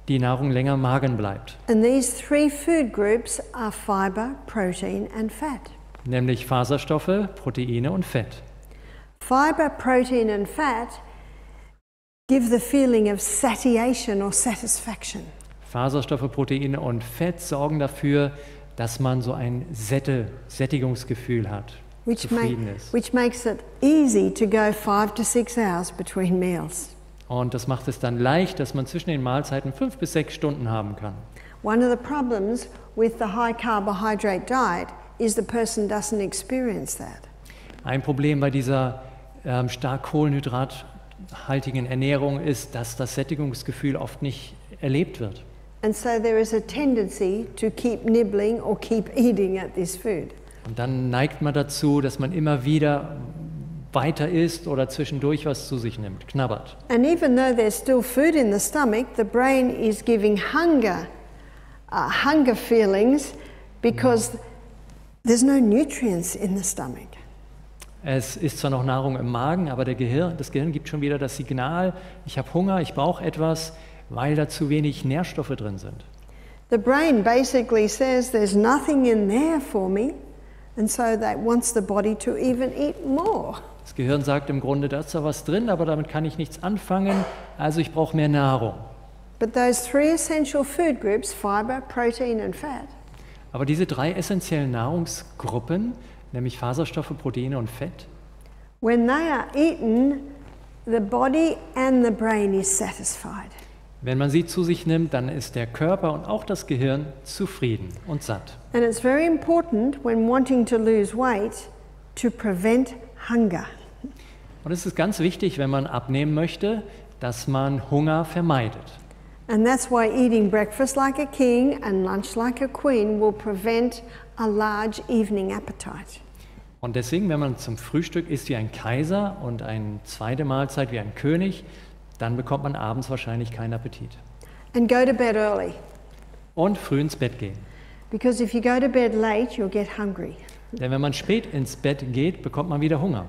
die Nahrung länger im Magen bleibt.
And these 3 food groups are fiber, protein and fat.
Nämlich Faserstoffe, Proteine und Fett.
Fiber, protein and fat give the feeling of satiation or satisfaction.
Faserstoffe, Proteine und Fett sorgen dafür, dass man so ein Sättigungsgefühl hat, zufrieden ist.
Which makes it easy to go 5 to 6 hours between meals.
Und das macht es dann leicht, dass man zwischen den Mahlzeiten 5 bis 6 Stunden haben kann.
One of the problems with the high carbohydrate diet is the person doesn't experience that.
Ein Problem bei dieser stark kohlenhydrathaltigen Ernährung ist, dass das Sättigungsgefühl oft nicht erlebt wird.
And so there is a tendency to keep nibbling or keep eating at this food.
Und dann neigt man dazu, dass man immer wieder weiter isst oder zwischendurch was zu sich nimmt, knabbert.
And even though there's still food in the stomach, the brain is giving hunger feelings because there's no nutrients in the stomach.
Es ist zwar noch Nahrung im Magen, aber das Gehirn gibt schon wieder das Signal, ich habe Hunger, ich brauche etwas, weil da zu wenig Nährstoffe drin sind.
The brain basically says there's nothing in there for me, and so that wants the body to even eat more.
Das Gehirn sagt im Grunde, da ist zwar was drin, aber damit kann ich nichts anfangen, also ich brauche mehr Nahrung.
But those 3 essential food groups, fiber, protein and fat,
Aber diese 3 essentiellen Nahrungsgruppen, nämlich Faserstoffe, Proteine und Fett,
when they are eaten, the body and the brain is satisfied.
wenn man sie zu sich nimmt, dann ist der Körper und auch das Gehirn zufrieden und satt.
And it's very important when wanting to lose weight to prevent hunger.
Und es ist ganz wichtig, wenn man abnehmen möchte, dass man Hunger vermeidet.
And that's why eating breakfast like a king and lunch like a queen will prevent a large evening appetite.
Und deswegen, wenn man zum Frühstück isst wie ein Kaiser und eine zweite Mahlzeit wie ein König, dann bekommt man abends wahrscheinlich keinen Appetit.
And go to bed early,
Und früh ins Bett gehen.
because if you go to bed late, you'll get hungry.
Denn wenn man spät ins Bett geht, bekommt man wieder Hunger.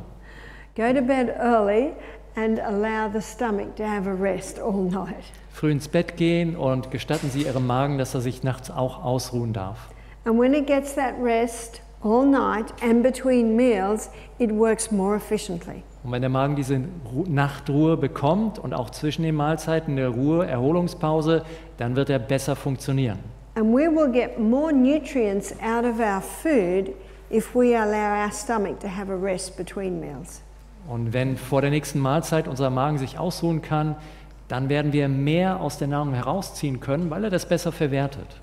Go to bed early and allow the stomach to have a rest all night.
Früh ins Bett gehen und gestatten Sie Ihrem Magen, dass er sich nachts auch ausruhen darf.
And when it gets that rest all night and between meals, it works more efficiently.
Und wenn der Magen diese Nachtruhe bekommt und auch zwischen den Mahlzeiten eine Ruhe, Erholungspause, dann wird er besser funktionieren.
And we will get more nutrients out of our food if we allow our stomach to have a rest between meals.
Und wenn vor der nächsten Mahlzeit unser Magen sich ausruhen kann, dann werden wir mehr aus der Nahrung herausziehen können, weil er das besser verwertet.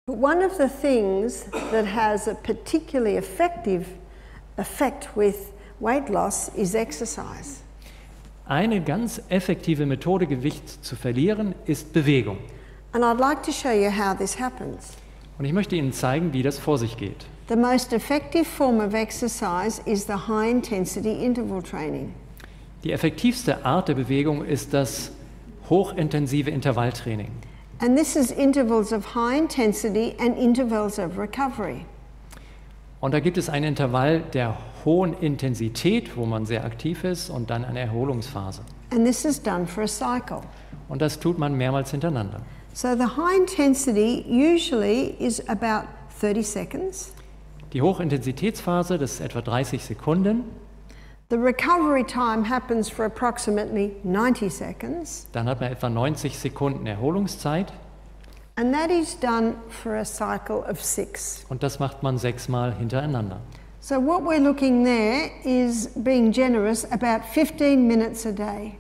But one of the things that has a particularly effective effect with weight loss is exercise.
Eine ganz effektive Methode, Gewicht zu verlieren, ist Bewegung.
And I'd like to show you how this happens.
Und ich möchte Ihnen zeigen, wie das vor sich geht.
The most effective form of exercise is the high-intensity interval training.
Die effektivste Art der Bewegung ist das hochintensive Intervalltraining.
And this is intervals of high intensity and intervals of recovery.
Und da gibt es ein Intervall der hohen Intensität, wo man sehr aktiv ist, und dann eine Erholungsphase.
And this is done for a cycle.
Und das tut man mehrmals hintereinander.
So the high intensity usually is about 30 seconds.
Die Hochintensitätsphase, das ist etwa 30 Sekunden.
The recovery time happens for approximately 90 seconds.
Dann hat man etwa 90 Sekunden Erholungszeit.
And that is done for a cycle of 6.
Und das macht man 6-mal hintereinander.
So what we're looking there is being generous about 15 minutes a day.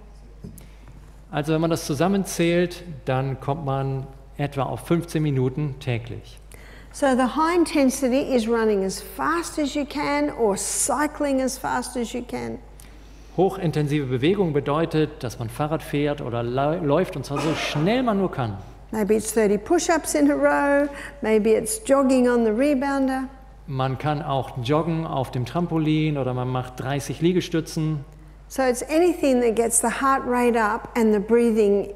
Also wenn man das zusammenzählt, dann kommt man etwa auf 15 Minuten täglich.
So the high intensity is running as fast as you can or cycling as fast as you can.
Hochintensive Bewegung bedeutet, dass man Fahrrad fährt oder läuft, und zwar so schnell man nur kann.
Maybe it's 30 push-ups in a row, maybe it's jogging on the rebounder.
Man kann auch joggen auf dem Trampolin oder man macht 30 Liegestützen.
So it's anything that gets the heart rate up and the breathing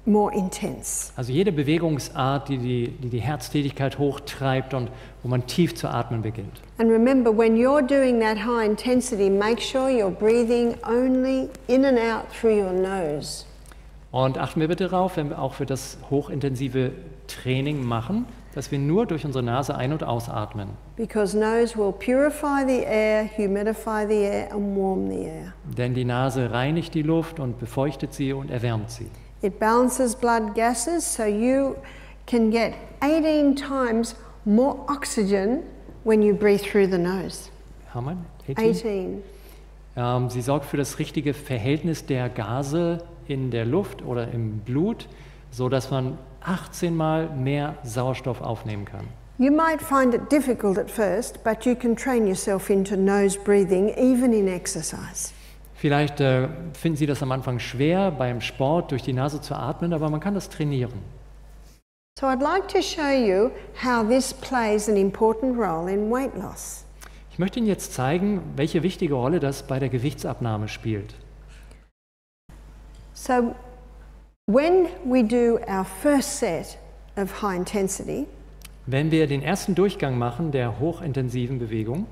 more intense.
Also jede Bewegungsart, die Herztätigkeit hochtreibt und wo man tief zu atmen beginnt.
And remember, when you're doing that high intensity, make sure you're breathing only in and out through your nose.
Und achten wir bitte darauf, wenn wir auch für das hochintensive Training machen, dass wir nur durch unsere Nase ein- und ausatmen.
Because nose will purify the air, humidify the air and warm the air.
Denn die Nase reinigt die Luft und befeuchtet sie und erwärmt sie.
It balances blood gases, so you can get 18 times more oxygen when you breathe through the nose.
How many?
18.
Sie sorgt für das richtige Verhältnis der Gase in der Luft oder im Blut, so dass man 18 Mal mehr Sauerstoff aufnehmen kann.
You might find it difficult at first, but you can train yourself into nose breathing even in exercise.
Vielleicht finden Sie das am Anfang schwer, beim Sport durch die Nase zu atmen, aber man kann das trainieren.
So I'd like to show you how this plays an important role in weight loss.
Ich möchte Ihnen jetzt zeigen, welche wichtige Rolle das bei der Gewichtsabnahme spielt.
So when we do our first set of high intensity,
Wenn wir den ersten Durchgang machen der hochintensiven Bewegung,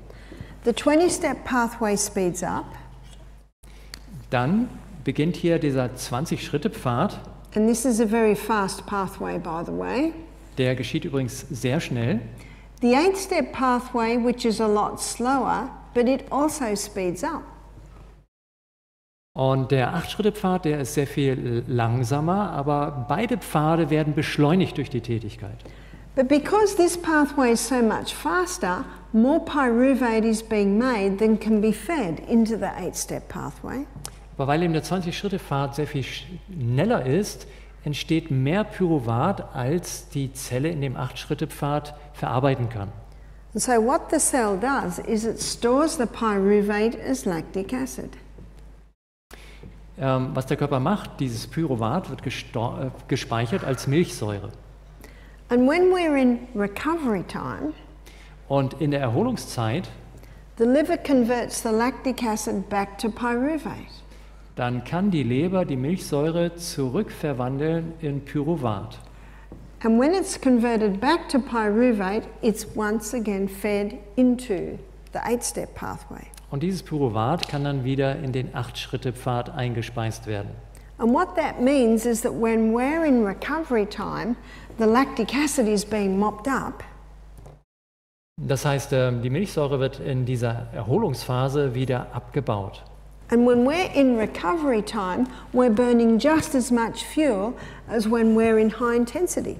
the 20-step pathway speeds up.
dann beginnt hier dieser 20-Schritte-Pfad.
And this is a very fast pathway, by the way.
Der geschieht übrigens sehr schnell.
The 8-step pathway, which is a lot slower, but it also speeds up.
Und der 8-Schritte-Pfad, der ist sehr viel langsamer, aber beide Pfade werden beschleunigt durch die Tätigkeit.
But because this pathway is so much faster, more pyruvate is being made than can be fed into the 8-step pathway.
Aber weil eben der 20-Schritte-Pfad sehr viel schneller ist, entsteht mehr Pyruvat, als die Zelle in dem 8-Schritte-Pfad verarbeiten kann.
And so what the cell does is it stores the pyruvate as lactic acid.
Was der Körper macht, dieses Pyruvat wird gespeichert als Milchsäure.
And when we're in recovery time,
Und in der Erholungszeit,
the liver converts the lactic acid back to pyruvate.
dann kann die Leber die Milchsäure zurückverwandeln in Pyruvat.
And when it's converted back to pyruvate, it's once again fed into the 8-step pathway.
Und dieses Pyruvat kann dann wieder in den 8-Schritte-Pfad eingespeist werden.
And what that means is that when we're in recovery time, the lactic acid is being mopped up.
Das heißt, die Milchsäure wird in dieser Erholungsphase wieder abgebaut.
And when we're in recovery time, we're burning just as much fuel as when we're in high intensity.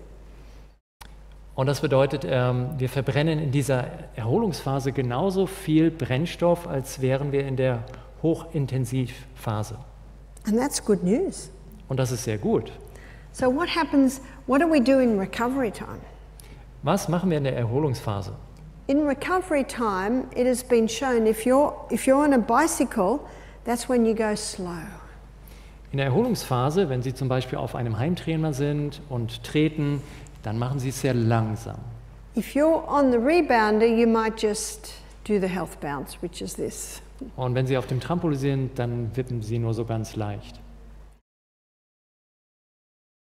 Und das bedeutet, wir verbrennen in dieser Erholungsphase genauso viel Brennstoff, als wären wir in der Hochintensivphase.
And that's good news.
Und das ist sehr gut.
So what happens, what do we do in recovery time?
Was machen wir in der Erholungsphase?
In recovery time, it has been shown if you're on a bicycle, that's when you go slow.
In der Erholungsphase, wenn Sie zum Beispiel auf einem Heimtrainer sind und treten, dann machen Sie es sehr langsam.
If you're on the rebounder, you might just do the health bounce, which is this.
Und wenn Sie auf dem Trampolin sind, dann wippen Sie nur so ganz leicht.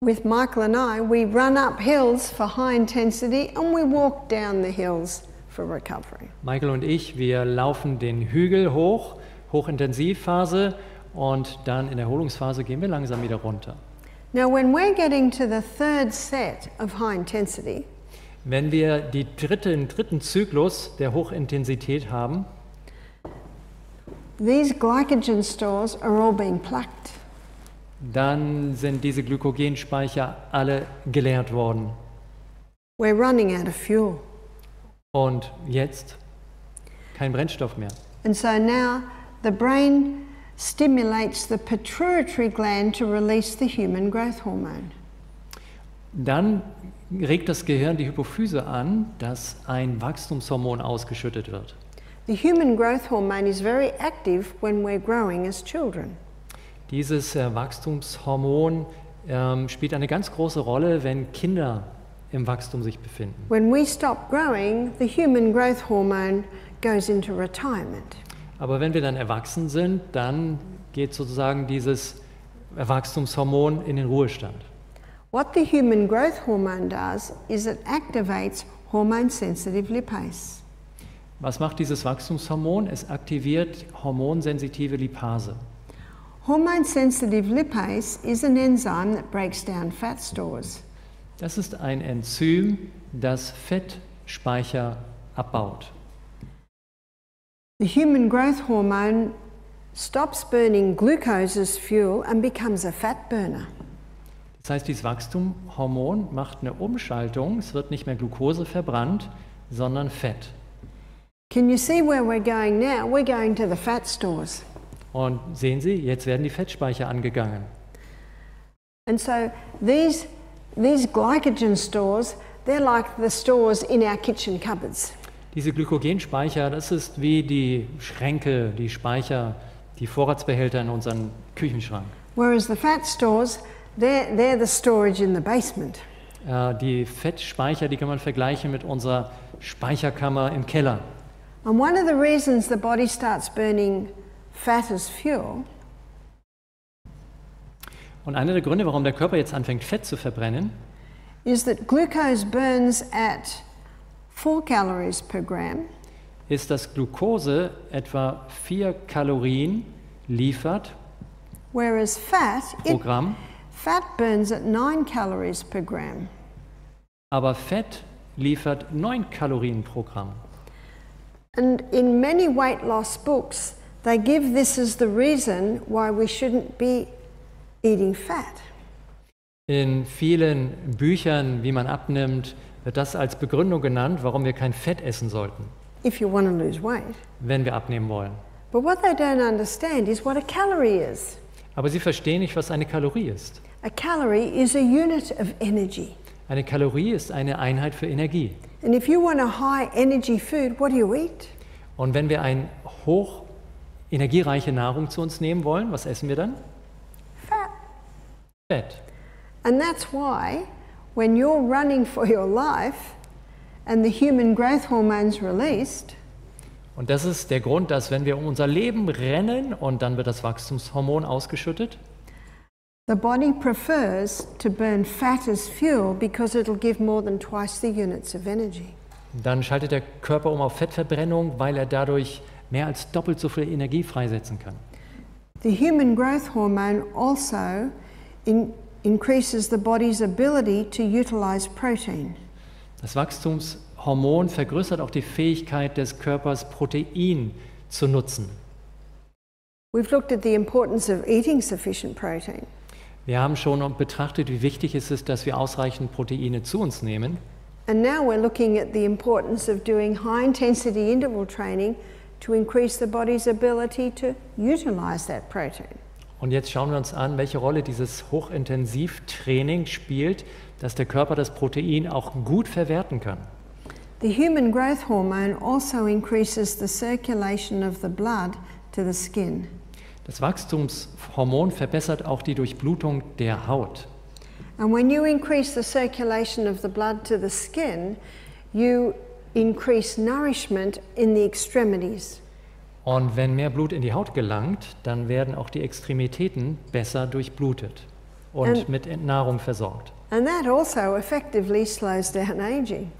With Michael and I, we run up hills for high intensity and we walk down the hills for recovery.
Michael und ich, wir laufen den Hügel hoch, Hochintensivphase, und dann in der Erholungsphase gehen wir langsam wieder runter.
Now, when we're getting to the third set of high intensity,
wenn wir den dritten Zyklus der Hochintensität haben,
these glycogen stores are all being plucked.
Dann sind diese Glykogenspeicher alle geleert worden.
We're running out of fuel.
Und jetzt kein Brennstoff mehr.
And so now the brain stimulates the pituitary gland to release the human growth hormone.
Dann regt das Gehirn die Hypophyse an, dass ein Wachstumshormon ausgeschüttet wird.
The human growth hormone is very active when we're growing as children.
Dieses Wachstumshormon spielt eine ganz große Rolle, wenn Kinder im Wachstum sich befinden.
When we stop growing, the human growth hormone goes into retirement.
Aber wenn wir dann erwachsen sind, dann geht sozusagen dieses Wachstumshormon in den Ruhestand.
What the human growth hormone does is it activates hormone-sensitive lipase.
Was macht dieses Wachstumshormon? Es aktiviert hormonsensitive Lipase.
Hormone-sensitive lipase is an enzyme that breaks down fat stores.
Das ist ein Enzym, das Fettspeicher abbaut.
The human growth hormone stops burning glucose as fuel and becomes a fat burner.
Das heißt, dieses Wachstumshormon macht eine Umschaltung. Es wird nicht mehr Glucose verbrannt, sondern Fett.
Can you see where we're going now? We're going to the fat stores.
Und sehen Sie, jetzt werden die Fettspeicher angegangen.
And so these glycogen stores, they're like the stores in our kitchen cupboards.
Diese Glykogenspeicher, das ist wie die Schränke, die Speicher, die Vorratsbehälter in unserem Küchenschrank.
Whereas the fat stores, they're the storage in the basement.
Die Fettspeicher, die kann man vergleichen mit unserer Speicherkammer im Keller.
And one of the reasons the body starts burning fat as fuel
Und einer der Gründe, warum der Körper jetzt anfängt, Fett zu verbrennen,
is that glucose burns at 4 calories per gram,
ist, dass Glucose etwa 4 Kalorien liefert
whereas
pro Gramm,
fat burns at 9 calories per gram.
aber Fett liefert 9 Kalorien pro Gramm.
And in many weight loss books, they give this as the reason why we shouldn't be eating fat.
In vielen Büchern, wie man abnimmt, wird das als Begründung genannt, warum wir kein Fett essen sollten,
If you want to lose weight.
wenn wir abnehmen wollen.
But what they don't understand is what a calorie is.
Aber sie verstehen nicht, was eine Kalorie ist.
A calorie is a unit of energy.
Eine Kalorie ist eine Einheit für Energie.
And if you want a high energy food, what do you eat?
Und wenn wir eine hoch energiereiche Nahrung zu uns nehmen wollen, was essen wir dann?
Fat.
Fett.
And that's why when you're running for your life and the human growth hormone's released,
Und das ist der Grund, dass wenn wir um unser Leben rennen und dann wird das Wachstumshormon ausgeschüttet,
the body prefers to burn fat as fuel because it'll give more than twice the units of energy.
dann schaltet der Körper um auf Fettverbrennung, weil er dadurch mehr als doppelt so viel Energie freisetzen kann.
The human growth hormone also increases the body's ability to utilize protein.
Das Wachstumshormon vergrößert auch die Fähigkeit des Körpers, Protein zu nutzen.
We've looked at the importance of eating sufficient protein.
Wir haben schon betrachtet, wie wichtig es ist, dass wir ausreichend Proteine zu uns nehmen.
And now we're looking at the importance of doing high-intensity interval training to increase the body's ability to utilize that protein.
Und jetzt schauen wir uns an, welche Rolle dieses Hochintensivtraining spielt, dass der Körper das Protein auch gut verwerten kann.
The human growth hormone also increases the circulation of the blood to the skin.
Das Wachstumshormon verbessert auch die Durchblutung der Haut.
And when you increase the circulation of the blood to the skin, you increase nourishment in the extremities.
Und wenn mehr Blut in die Haut gelangt, dann werden auch die Extremitäten besser durchblutet und mit Nahrung versorgt.
And that also effectively slows down aging.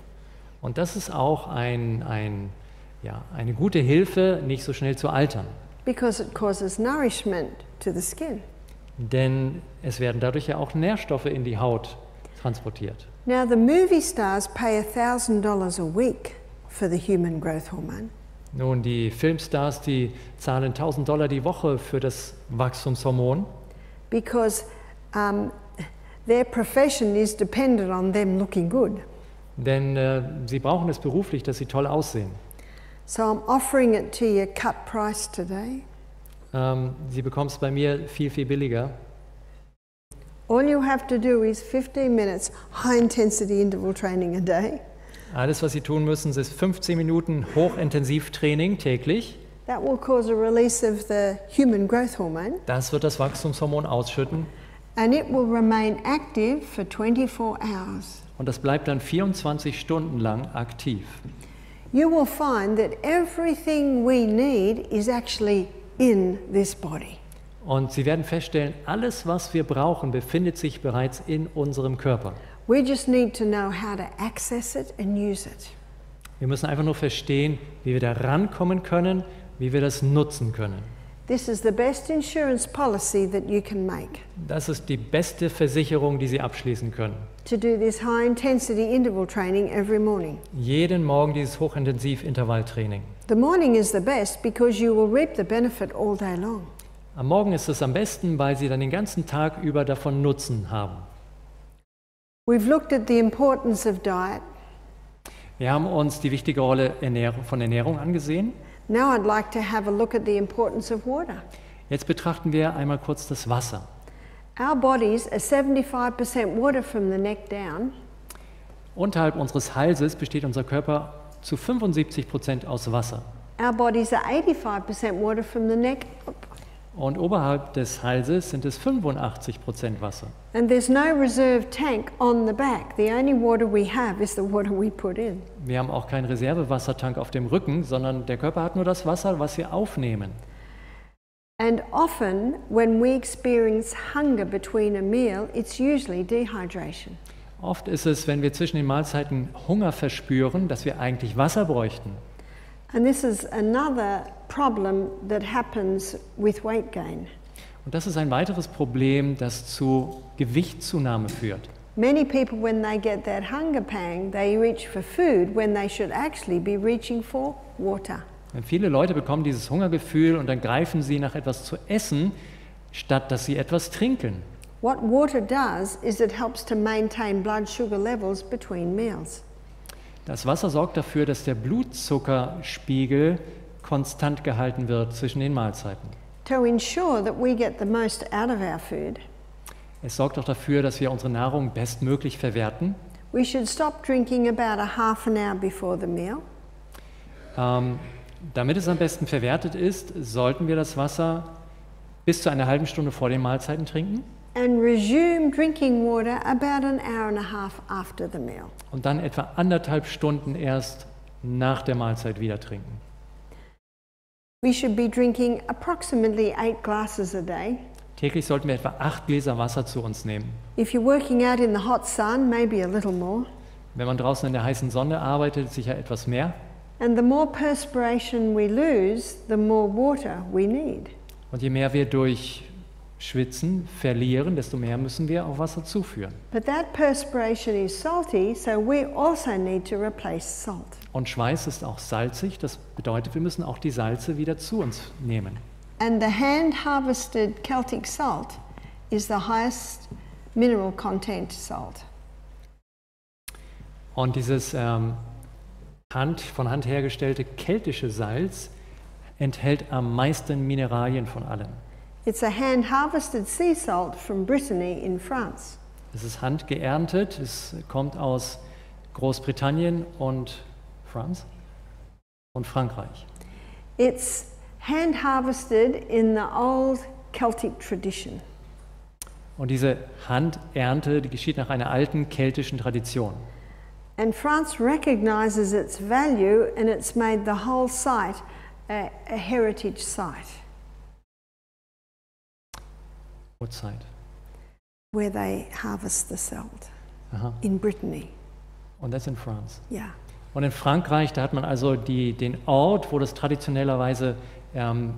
Und das ist auch eine gute Hilfe, nicht so schnell zu altern.
Because it causes nourishment to the skin.
Denn es werden dadurch ja auch Nährstoffe in die Haut transportiert.
Now the movie stars pay $1,000 a week for the human growth hormone.
Nun, die Filmstars, die zahlen $1.000 die Woche für das Wachstumshormon.
Because their profession is dependent on them looking good.
Denn sie brauchen es beruflich, dass sie toll aussehen.
So I'm offering it to you cut price today.
Sie bekommt es bei mir viel, viel billiger.
All you have to do is 15 minutes high intensity interval training a day.
Alles, was Sie tun müssen, ist 15 Minuten Hochintensivtraining täglich.
That will cause a release of the human growth hormone.
Das wird das Wachstumshormon ausschütten.
And it will remain active for 24 hours.
Und das bleibt dann 24 Stunden lang aktiv.
You will find that everything we need is actually in this body.
Und Sie werden feststellen, alles, was wir brauchen, befindet sich bereits in unserem Körper.
We just need to know how to access it and use it.
Wir müssen einfach nur verstehen, wie wir da rankommen können, wie wir das nutzen können.
This is the best insurance policy that you can make.
Das ist die beste Versicherung, die Sie abschließen können.
To do this high intensity interval training every morning.
Jeden Morgen dieses Hochintensiv-Intervalltraining.
The morning is the best because you will reap the benefit all day long.
Am Morgen ist es am besten, weil Sie dann den ganzen Tag über davon Nutzen haben.
We've looked at the importance of diet.
Wir haben uns die wichtige Rolle von Ernährung angesehen.
Now I'd like to have a look at the importance of water.
Jetzt betrachten wir einmal kurz das Wasser.
Our bodies are 75% water from the neck down.
Unterhalb unseres Halses besteht unser Körper zu 75% aus Wasser.
Our bodies are 85% water from the neck up.
Und oberhalb des Halses sind es 85% Wasser.
And there's no reserve tank on the back. The only water we have is the water we put in.
Wir haben auch keinen Reservewassertank auf dem Rücken, sondern der Körper hat nur das Wasser, was wir aufnehmen.
And often when we experience hunger between a meal, it's usually dehydration.
Oft ist es, wenn wir zwischen den Mahlzeiten Hunger verspüren, dass wir eigentlich Wasser bräuchten.
And this is another problem that happens with weight gain.
Und das ist ein weiteres Problem, das zu Gewichtszunahme führt.
Many people, when they get that hunger pang, they reach for food when they should actually be reaching for water.
Viele Leute bekommen dieses Hungergefühl und dann greifen sie nach etwas zu essen, statt dass sie etwas trinken.
What water does is it helps to maintain blood sugar levels between meals.
Das Wasser sorgt dafür, dass der Blutzuckerspiegel konstant gehalten wird zwischen den Mahlzeiten.
To ensure that we get the most out of our food,
Es sorgt auch dafür, dass wir unsere Nahrung bestmöglich verwerten.
we should stop drinking about a half an hour before the meal.
Damit es am besten verwertet ist, sollten wir das Wasser bis zu einer halben Stunde vor den Mahlzeiten trinken.
And resume drinking water about an hour and a half after the meal.
Und dann etwa 1,5 Stunden erst nach der Mahlzeit wieder trinken.
We should be drinking approximately 8 glasses a day.
Täglich sollten wir etwa 8 Gläser Wasser zu uns nehmen.
If you're working out in the hot sun, maybe a little more.
Wenn man draußen in der heißen Sonne arbeitet, sicher etwas mehr.
And the more perspiration we lose, the more water we need.
Und je mehr wir durch Schwitzen verlieren, desto mehr müssen wir auch Wasser zuführen.
But that perspiration is salty, so we also need to replace salt.
Und Schweiß ist auch salzig, das bedeutet, wir müssen auch die Salze wieder zu uns nehmen.
And the hand-harvested Celtic salt is the highest mineral content salt.
Und dieses von Hand hergestellte keltische Salz enthält am meisten Mineralien von allen.
It's a hand-harvested sea salt from Brittany in France.
Es ist handgeerntet, es kommt aus Großbritannien und Frankreich.
It's hand-harvested in the old Celtic tradition.
Und diese Handernte, die geschieht nach einer alten keltischen Tradition.
And France recognizes its value, and it's made the whole site a heritage site.
What site?
Where they harvest the salt.
Aha.
In Brittany.
Und das in France.
Yeah.
Und in Frankreich, da hat man also den Ort, wo das traditionellerweise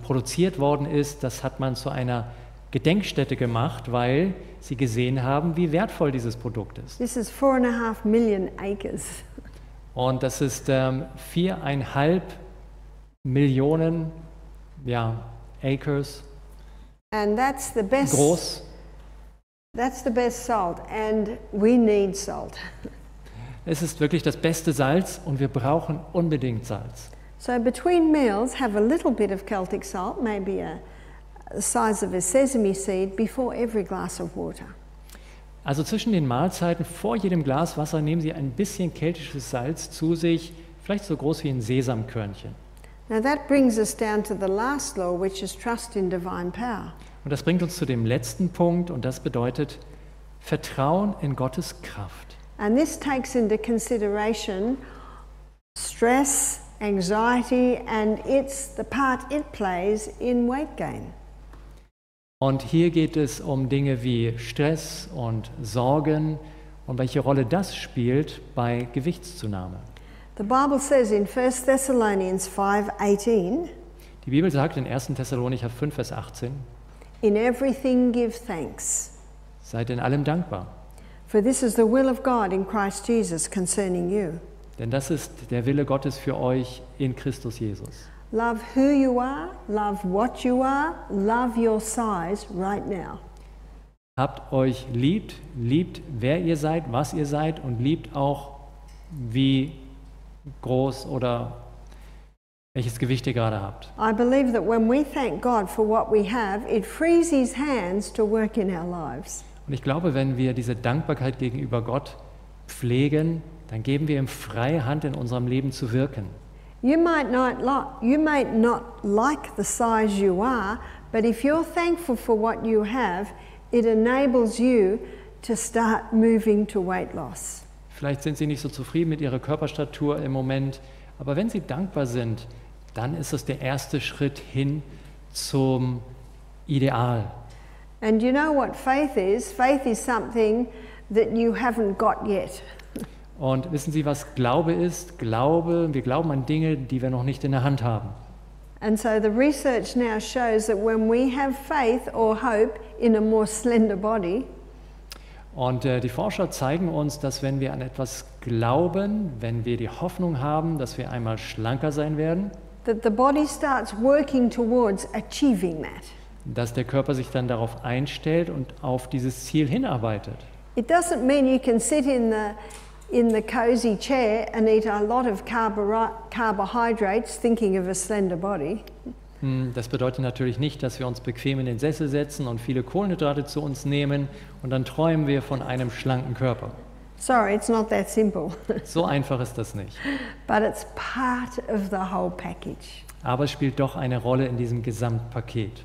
produziert worden ist, das hat man zu einer Gedenkstätte gemacht, weil sie gesehen haben, wie wertvoll dieses Produkt ist.
This is 4.5 million acres.
Und das ist 4,5 Millionen Acres
And that's the best.
groß.
That's the best salt, and we need salt.
Es ist wirklich das beste Salz und wir brauchen unbedingt Salz.
So between meals, have a little bit of Celtic salt, maybe the size of a sesame seed, before every glass of water.
Also zwischen den Mahlzeiten, vor jedem Glas Wasser, nehmen Sie ein bisschen keltisches Salz zu sich, vielleicht so groß wie ein Sesamkörnchen.
Now that brings us down to the last law, which is trust in divine power.
Und das bringt uns zu dem letzten Punkt und das bedeutet Vertrauen in Gottes Kraft.
And this takes into consideration stress, anxiety, and the part it plays in weight gain.
Und hier geht es um Dinge wie Stress und Sorgen und welche Rolle das spielt bei Gewichtszunahme.
The Bible says in 1 Thessalonians 5:18,
Die Bibel sagt in 1. Thessalonicher 5, Vers 18,
in everything give thanks,
seid in allem dankbar,
for this is the will of God in Christ Jesus concerning you.
denn das ist der Wille Gottes für euch in Christus Jesus.
Love who you are, love what you are, love your size right now.
Habt euch liebt, liebt wer ihr seid, was ihr seid und liebt auch wie groß oder welches Gewicht ihr gerade habt.
I believe that when we thank God for what we have, it frees His hands to work in our lives.
Und ich glaube, wenn wir diese Dankbarkeit gegenüber Gott pflegen, dann geben wir ihm freie Hand, in unserem Leben zu wirken.
You might not like the size you are, but if you're thankful for what you have, it enables you to start moving to weight loss.
Vielleicht sind Sie nicht so zufrieden mit Ihrer Körperstatur im Moment, aber wenn Sie dankbar sind, dann ist es der erste Schritt hin zum Ideal.
And you know what faith is? Faith is something that you haven't got yet.
Und wissen Sie, was Glaube ist? Wir glauben an Dinge, die wir noch nicht in der Hand haben.
And so the research now shows that when we have faith or hope in a more slender body,
Und die Forscher zeigen uns, dass wenn wir an etwas glauben, wenn wir die Hoffnung haben, dass wir einmal schlanker sein werden,
that the body starts working towards achieving that.
dass der Körper sich dann darauf einstellt und auf dieses Ziel hinarbeitet.
It doesn't mean you can sit in the cozy chair and eat a lot of carbohydrates thinking of a slender body.
Das bedeutet natürlich nicht, dass wir uns bequem in den Sessel setzen und viele Kohlenhydrate zu uns nehmen und dann träumen wir von einem schlanken Körper.
Sorry, it's not that simple.
So einfach ist das nicht.
But it's part of the whole package.
Aber es spielt doch eine Rolle in diesem Gesamtpaket.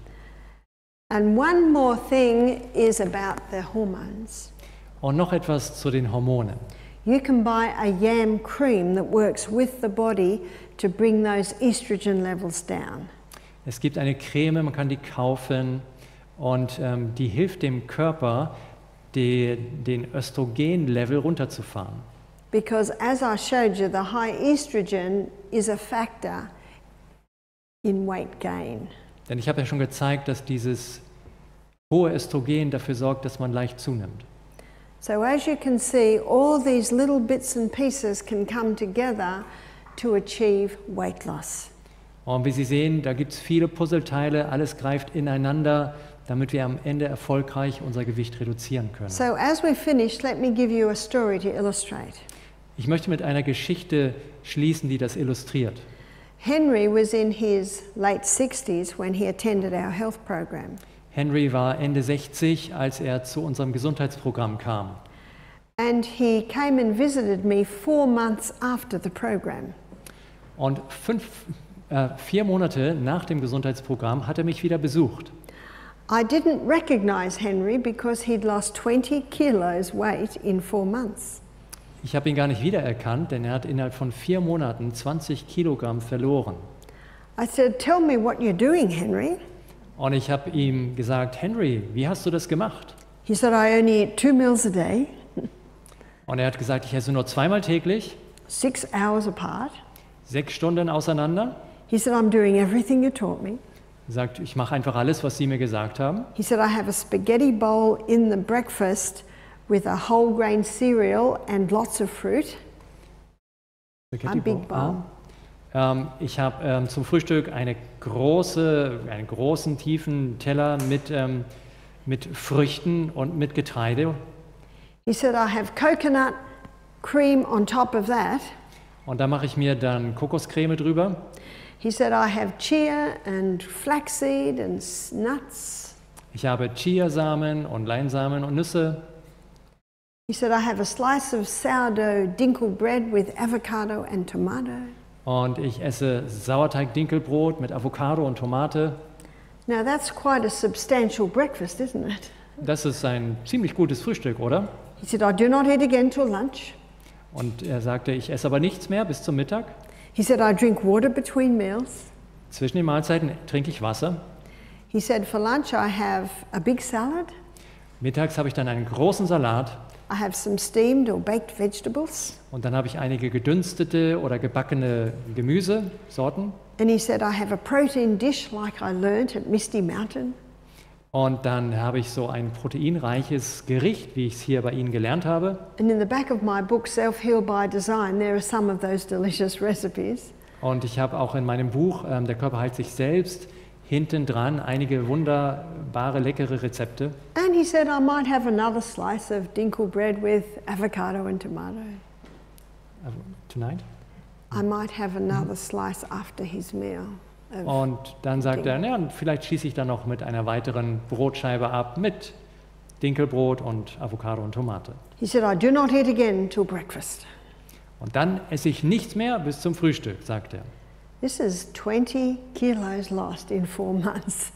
And one more thing is about the hormones.
Und noch etwas zu den Hormonen.
You can buy a yam cream that works with the body to bring those estrogen levels down.
Es gibt eine Creme, man kann die kaufen und die hilft dem Körper, den Östrogenlevel runterzufahren.
Because as I showed you, the high estrogen is a factor in weight gain.
Denn ich habe ja schon gezeigt, dass dieses hohe Östrogen dafür sorgt, dass man leicht zunimmt.
So as you can see, all these little bits and pieces can come together to achieve weight loss.
Und wie Sie sehen, da gibt es viele Puzzleteile, alles greift ineinander, damit wir am Ende erfolgreich unser Gewicht reduzieren können.
So as we finish, let me give you a story to illustrate.
Ich möchte mit einer Geschichte schließen, die das illustriert.
Henry was in his late 60s when he attended our health program.
Henry war Ende 60, als er zu unserem Gesundheitsprogramm kam.
And he came and visited me 4 months after the program.
Und 4 Monate nach dem Gesundheitsprogramm hat er mich wieder besucht.
I didn't recognize Henry because he'd lost 20 kilos weight in 4 months.
Ich habe ihn gar nicht wiedererkannt, denn er hat innerhalb von 4 Monaten 20 Kilogramm verloren.
I said, "Tell me what you're doing, Henry."
Und ich habe ihm gesagt, Henry, wie hast du das gemacht?
He said, "I only eat 2 meals a day,
Und er hat gesagt, ich esse nur zweimal täglich,
6 hours apart."
6 Stunden auseinander.
He said, "I'm doing everything you taught me."
Er sagt, ich mache einfach alles, was Sie mir gesagt haben.
He said, "I have a spaghetti bowl in the breakfast with a whole grain cereal and lots of fruit." A big bowl.
Ich habe zum Frühstück einen großen, tiefen Teller mit Früchten und mit Getreide.
He said, "I have coconut cream on top of that."
Und da mache ich mir dann Kokoscreme drüber.
He said, "I have chia and flaxseed and nuts."
Ich habe Chiasamen und Leinsamen und Nüsse.
He said, "I have a slice of sourdough dinkel bread with avocado and tomato."
Und ich esse Sauerteig-Dinkelbrot mit Avocado und Tomate.
Now that's quite a substantial breakfast, isn't it?
Das ist ein ziemlich gutes Frühstück, oder?
He said, "I do not eat again till lunch."
Und er sagte, ich esse aber nichts mehr bis zum Mittag.
He said, "I drink water between meals."
Zwischen den Mahlzeiten trinke ich Wasser.
He said, "For lunch I have a big salad.
Mittags habe ich dann einen großen Salat.
I have some steamed or baked vegetables."
Und dann habe ich einige gedünstete oder gebackene Gemüsesorten.
And he said, "I have a protein dish like I learnt at Misty Mountain."
Und dann habe ich so ein proteinreiches Gericht, wie ich es hier bei Ihnen gelernt habe.
And in the back of my book, Self-Heal by Design, there are some of those delicious recipes.
Und ich habe auch in meinem Buch, Der Körper heilt sich selbst, hinten dran einige wunderbare, leckere Rezepte.
And he said, "I might have another slice of dinkel bread with avocado and tomato."
Tonight?
I might have another slice after his meal.
Und dann sagt er, ja, vielleicht schließe ich dann noch mit einer weiteren Brotscheibe ab mit Dinkelbrot und Avocado und Tomate.
He said, "I do not eat again till breakfast."
Und dann esse ich nichts mehr bis zum Frühstück, sagt er.
This is 20 kilos lost in 4 months,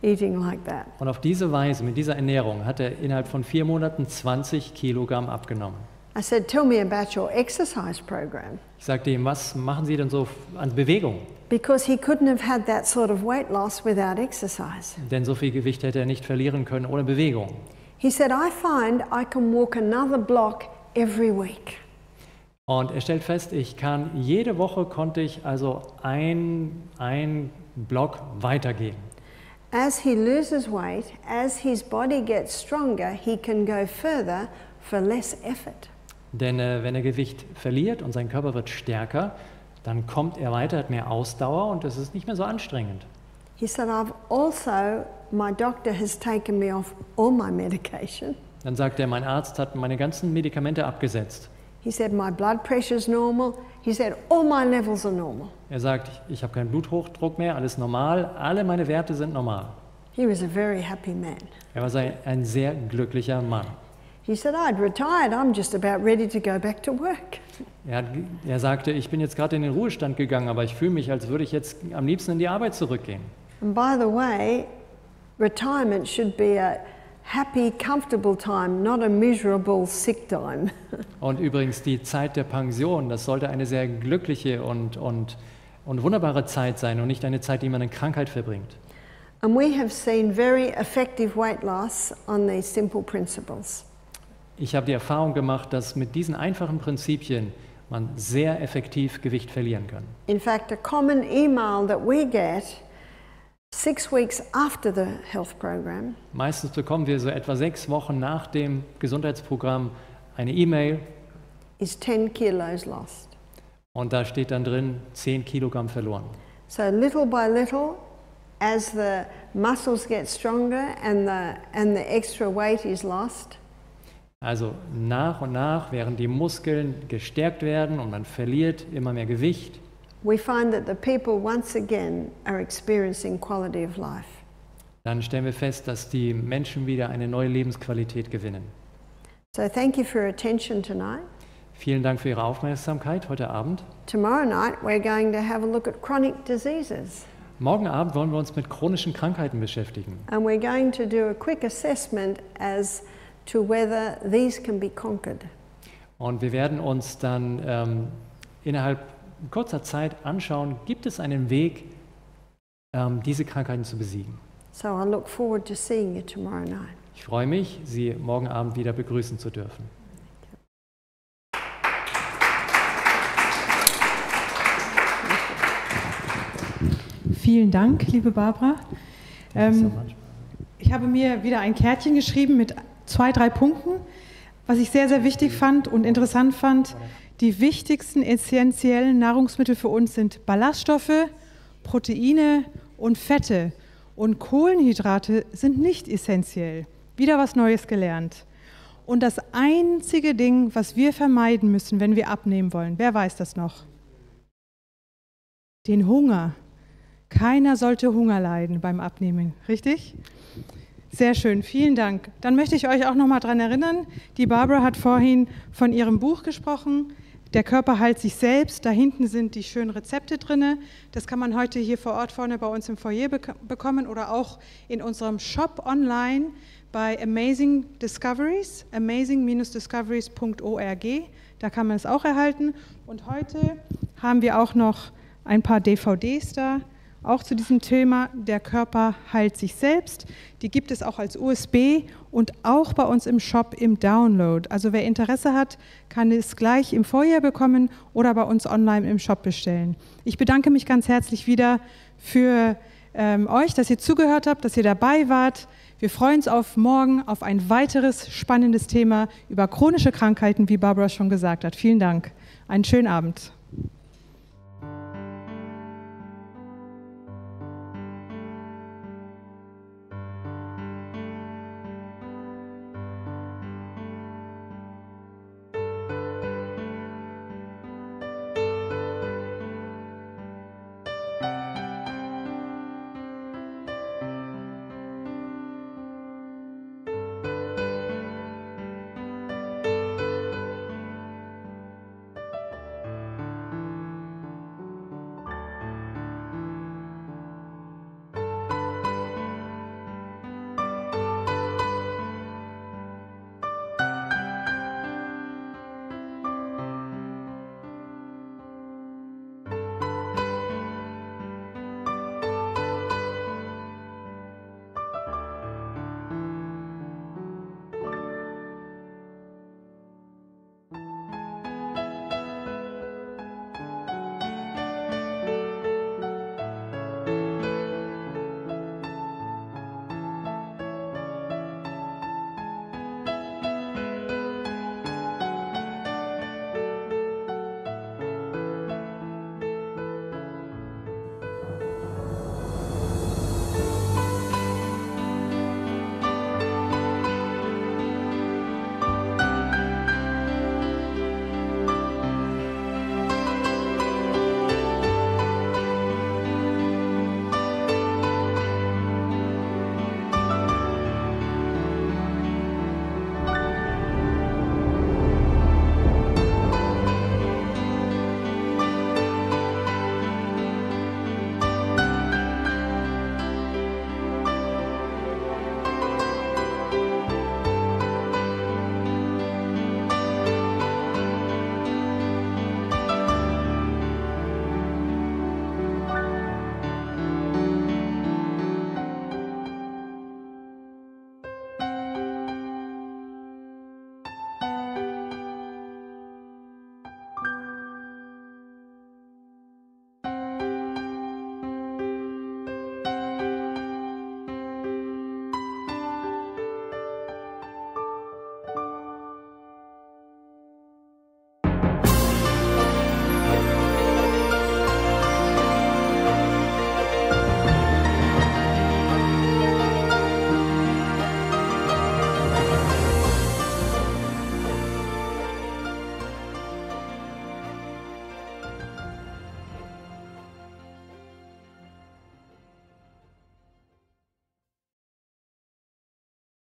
eating like that.
Und auf diese Weise, mit dieser Ernährung, hat er innerhalb von 4 Monaten 20 Kilogramm abgenommen.
I said, "Tell me about your exercise program."
Ich sagte ihm, was machen Sie denn so an Bewegung?
Because he couldn't have had that sort of weight loss without exercise.
Denn so viel Gewicht hätte er nicht verlieren können ohne Bewegung.
He said, "I find I can walk another block every week."
Und er stellt fest, jede Woche konnte ich also ein Block weitergehen.
As he loses weight, as his body gets stronger, he can go further for less effort.
Denn wenn er Gewicht verliert und sein Körper wird stärker, dann kommt er weiter, hat mehr Ausdauer und es ist nicht mehr so anstrengend.
He said, my doctor has taken me off all my medication.
Dann sagt er, mein Arzt hat meine ganzen Medikamente abgesetzt.
He said, my blood pressure is normal. He said, all my levels are normal.
Er sagt, ich habe keinen Bluthochdruck mehr, alles normal, alle meine Werte sind normal.
He was a very happy man.
Er war ein sehr glücklicher Mann.
He said, I'd retired, I'm just about ready to go back to work.
Er sagte, ich bin jetzt gerade in den Ruhestand gegangen, aber ich fühle mich, als würde ich jetzt am liebsten in die Arbeit zurückgehen.
And by the way, retirement should be a happy, comfortable time, not a miserable sick time.
Und übrigens die Zeit der Pension, das sollte eine sehr glückliche und wunderbare Zeit sein und nicht eine Zeit, die man in Krankheit verbringt.
And we have seen very effective weight loss on these simple principles.
Ich habe die Erfahrung gemacht, dass mit diesen einfachen Prinzipien man sehr effektiv Gewicht verlieren kann.
In fact, a common email that we get 6 weeks after the health program
Meistens bekommen wir so etwa 6 Wochen nach dem Gesundheitsprogramm eine E-Mail
is 10 kilos lost.
und da steht dann drin 10 Kilogramm verloren.
So little by little, as the muscles get stronger and the extra weight is lost,
Also nach und nach, während die Muskeln gestärkt werden und man verliert immer mehr Gewicht,
we find that the people once again are experiencing quality of life.
dann stellen wir fest, dass die Menschen wieder eine neue Lebensqualität gewinnen.
So thank you for your attention tonight.
Vielen Dank für Ihre Aufmerksamkeit heute Abend.
Tomorrow night we're going to have a look at chronic diseases.
Morgen Abend wollen wir uns mit chronischen Krankheiten beschäftigen.
And we're going to do a quick assessment as to whether these can be conquered.
Und wir werden uns dann innerhalb kurzer Zeit anschauen, gibt es einen Weg, diese Krankheiten zu besiegen.
So I look forward to seeing you tomorrow night.
Ich freue mich, Sie morgen Abend wieder begrüßen zu dürfen.
Vielen Dank, liebe Barbara. Ich habe mir wieder ein Kärtchen geschrieben mit 2, 3 Punkten, was ich sehr, sehr wichtig fand und interessant fand. Die wichtigsten essentiellen Nahrungsmittel für uns sind Ballaststoffe, Proteine und Fette. Und Kohlenhydrate sind nicht essentiell. Wieder was Neues gelernt. Und das einzige Ding, was wir vermeiden müssen, wenn wir abnehmen wollen, wer weiß das noch? Den Hunger. Keiner sollte Hunger leiden beim Abnehmen, richtig? Sehr schön, vielen Dank. Dann möchte ich euch auch noch mal daran erinnern, die Barbara hat vorhin von ihrem Buch gesprochen, Der Körper heilt sich selbst. Da hinten sind die schönen Rezepte drin. Das kann man heute hier vor Ort vorne bei uns im Foyer bekommen oder auch in unserem Shop online bei Amazing Discoveries, amazing-discoveries.org. Da kann man es auch erhalten. Und heute haben wir auch noch ein paar DVDs da, auch zu diesem Thema, der Körper heilt sich selbst. Die gibt es auch als USB und auch bei uns im Shop im Download. Also wer Interesse hat, kann es gleich im Foyer bekommen oder bei uns online im Shop bestellen. Ich bedanke mich ganz herzlich wieder für euch, dass ihr zugehört habt, dass ihr dabei wart. Wir freuen uns auf morgen, auf ein weiteres spannendes Thema über chronische Krankheiten, wie Barbara schon gesagt hat. Vielen Dank. Einen schönen Abend.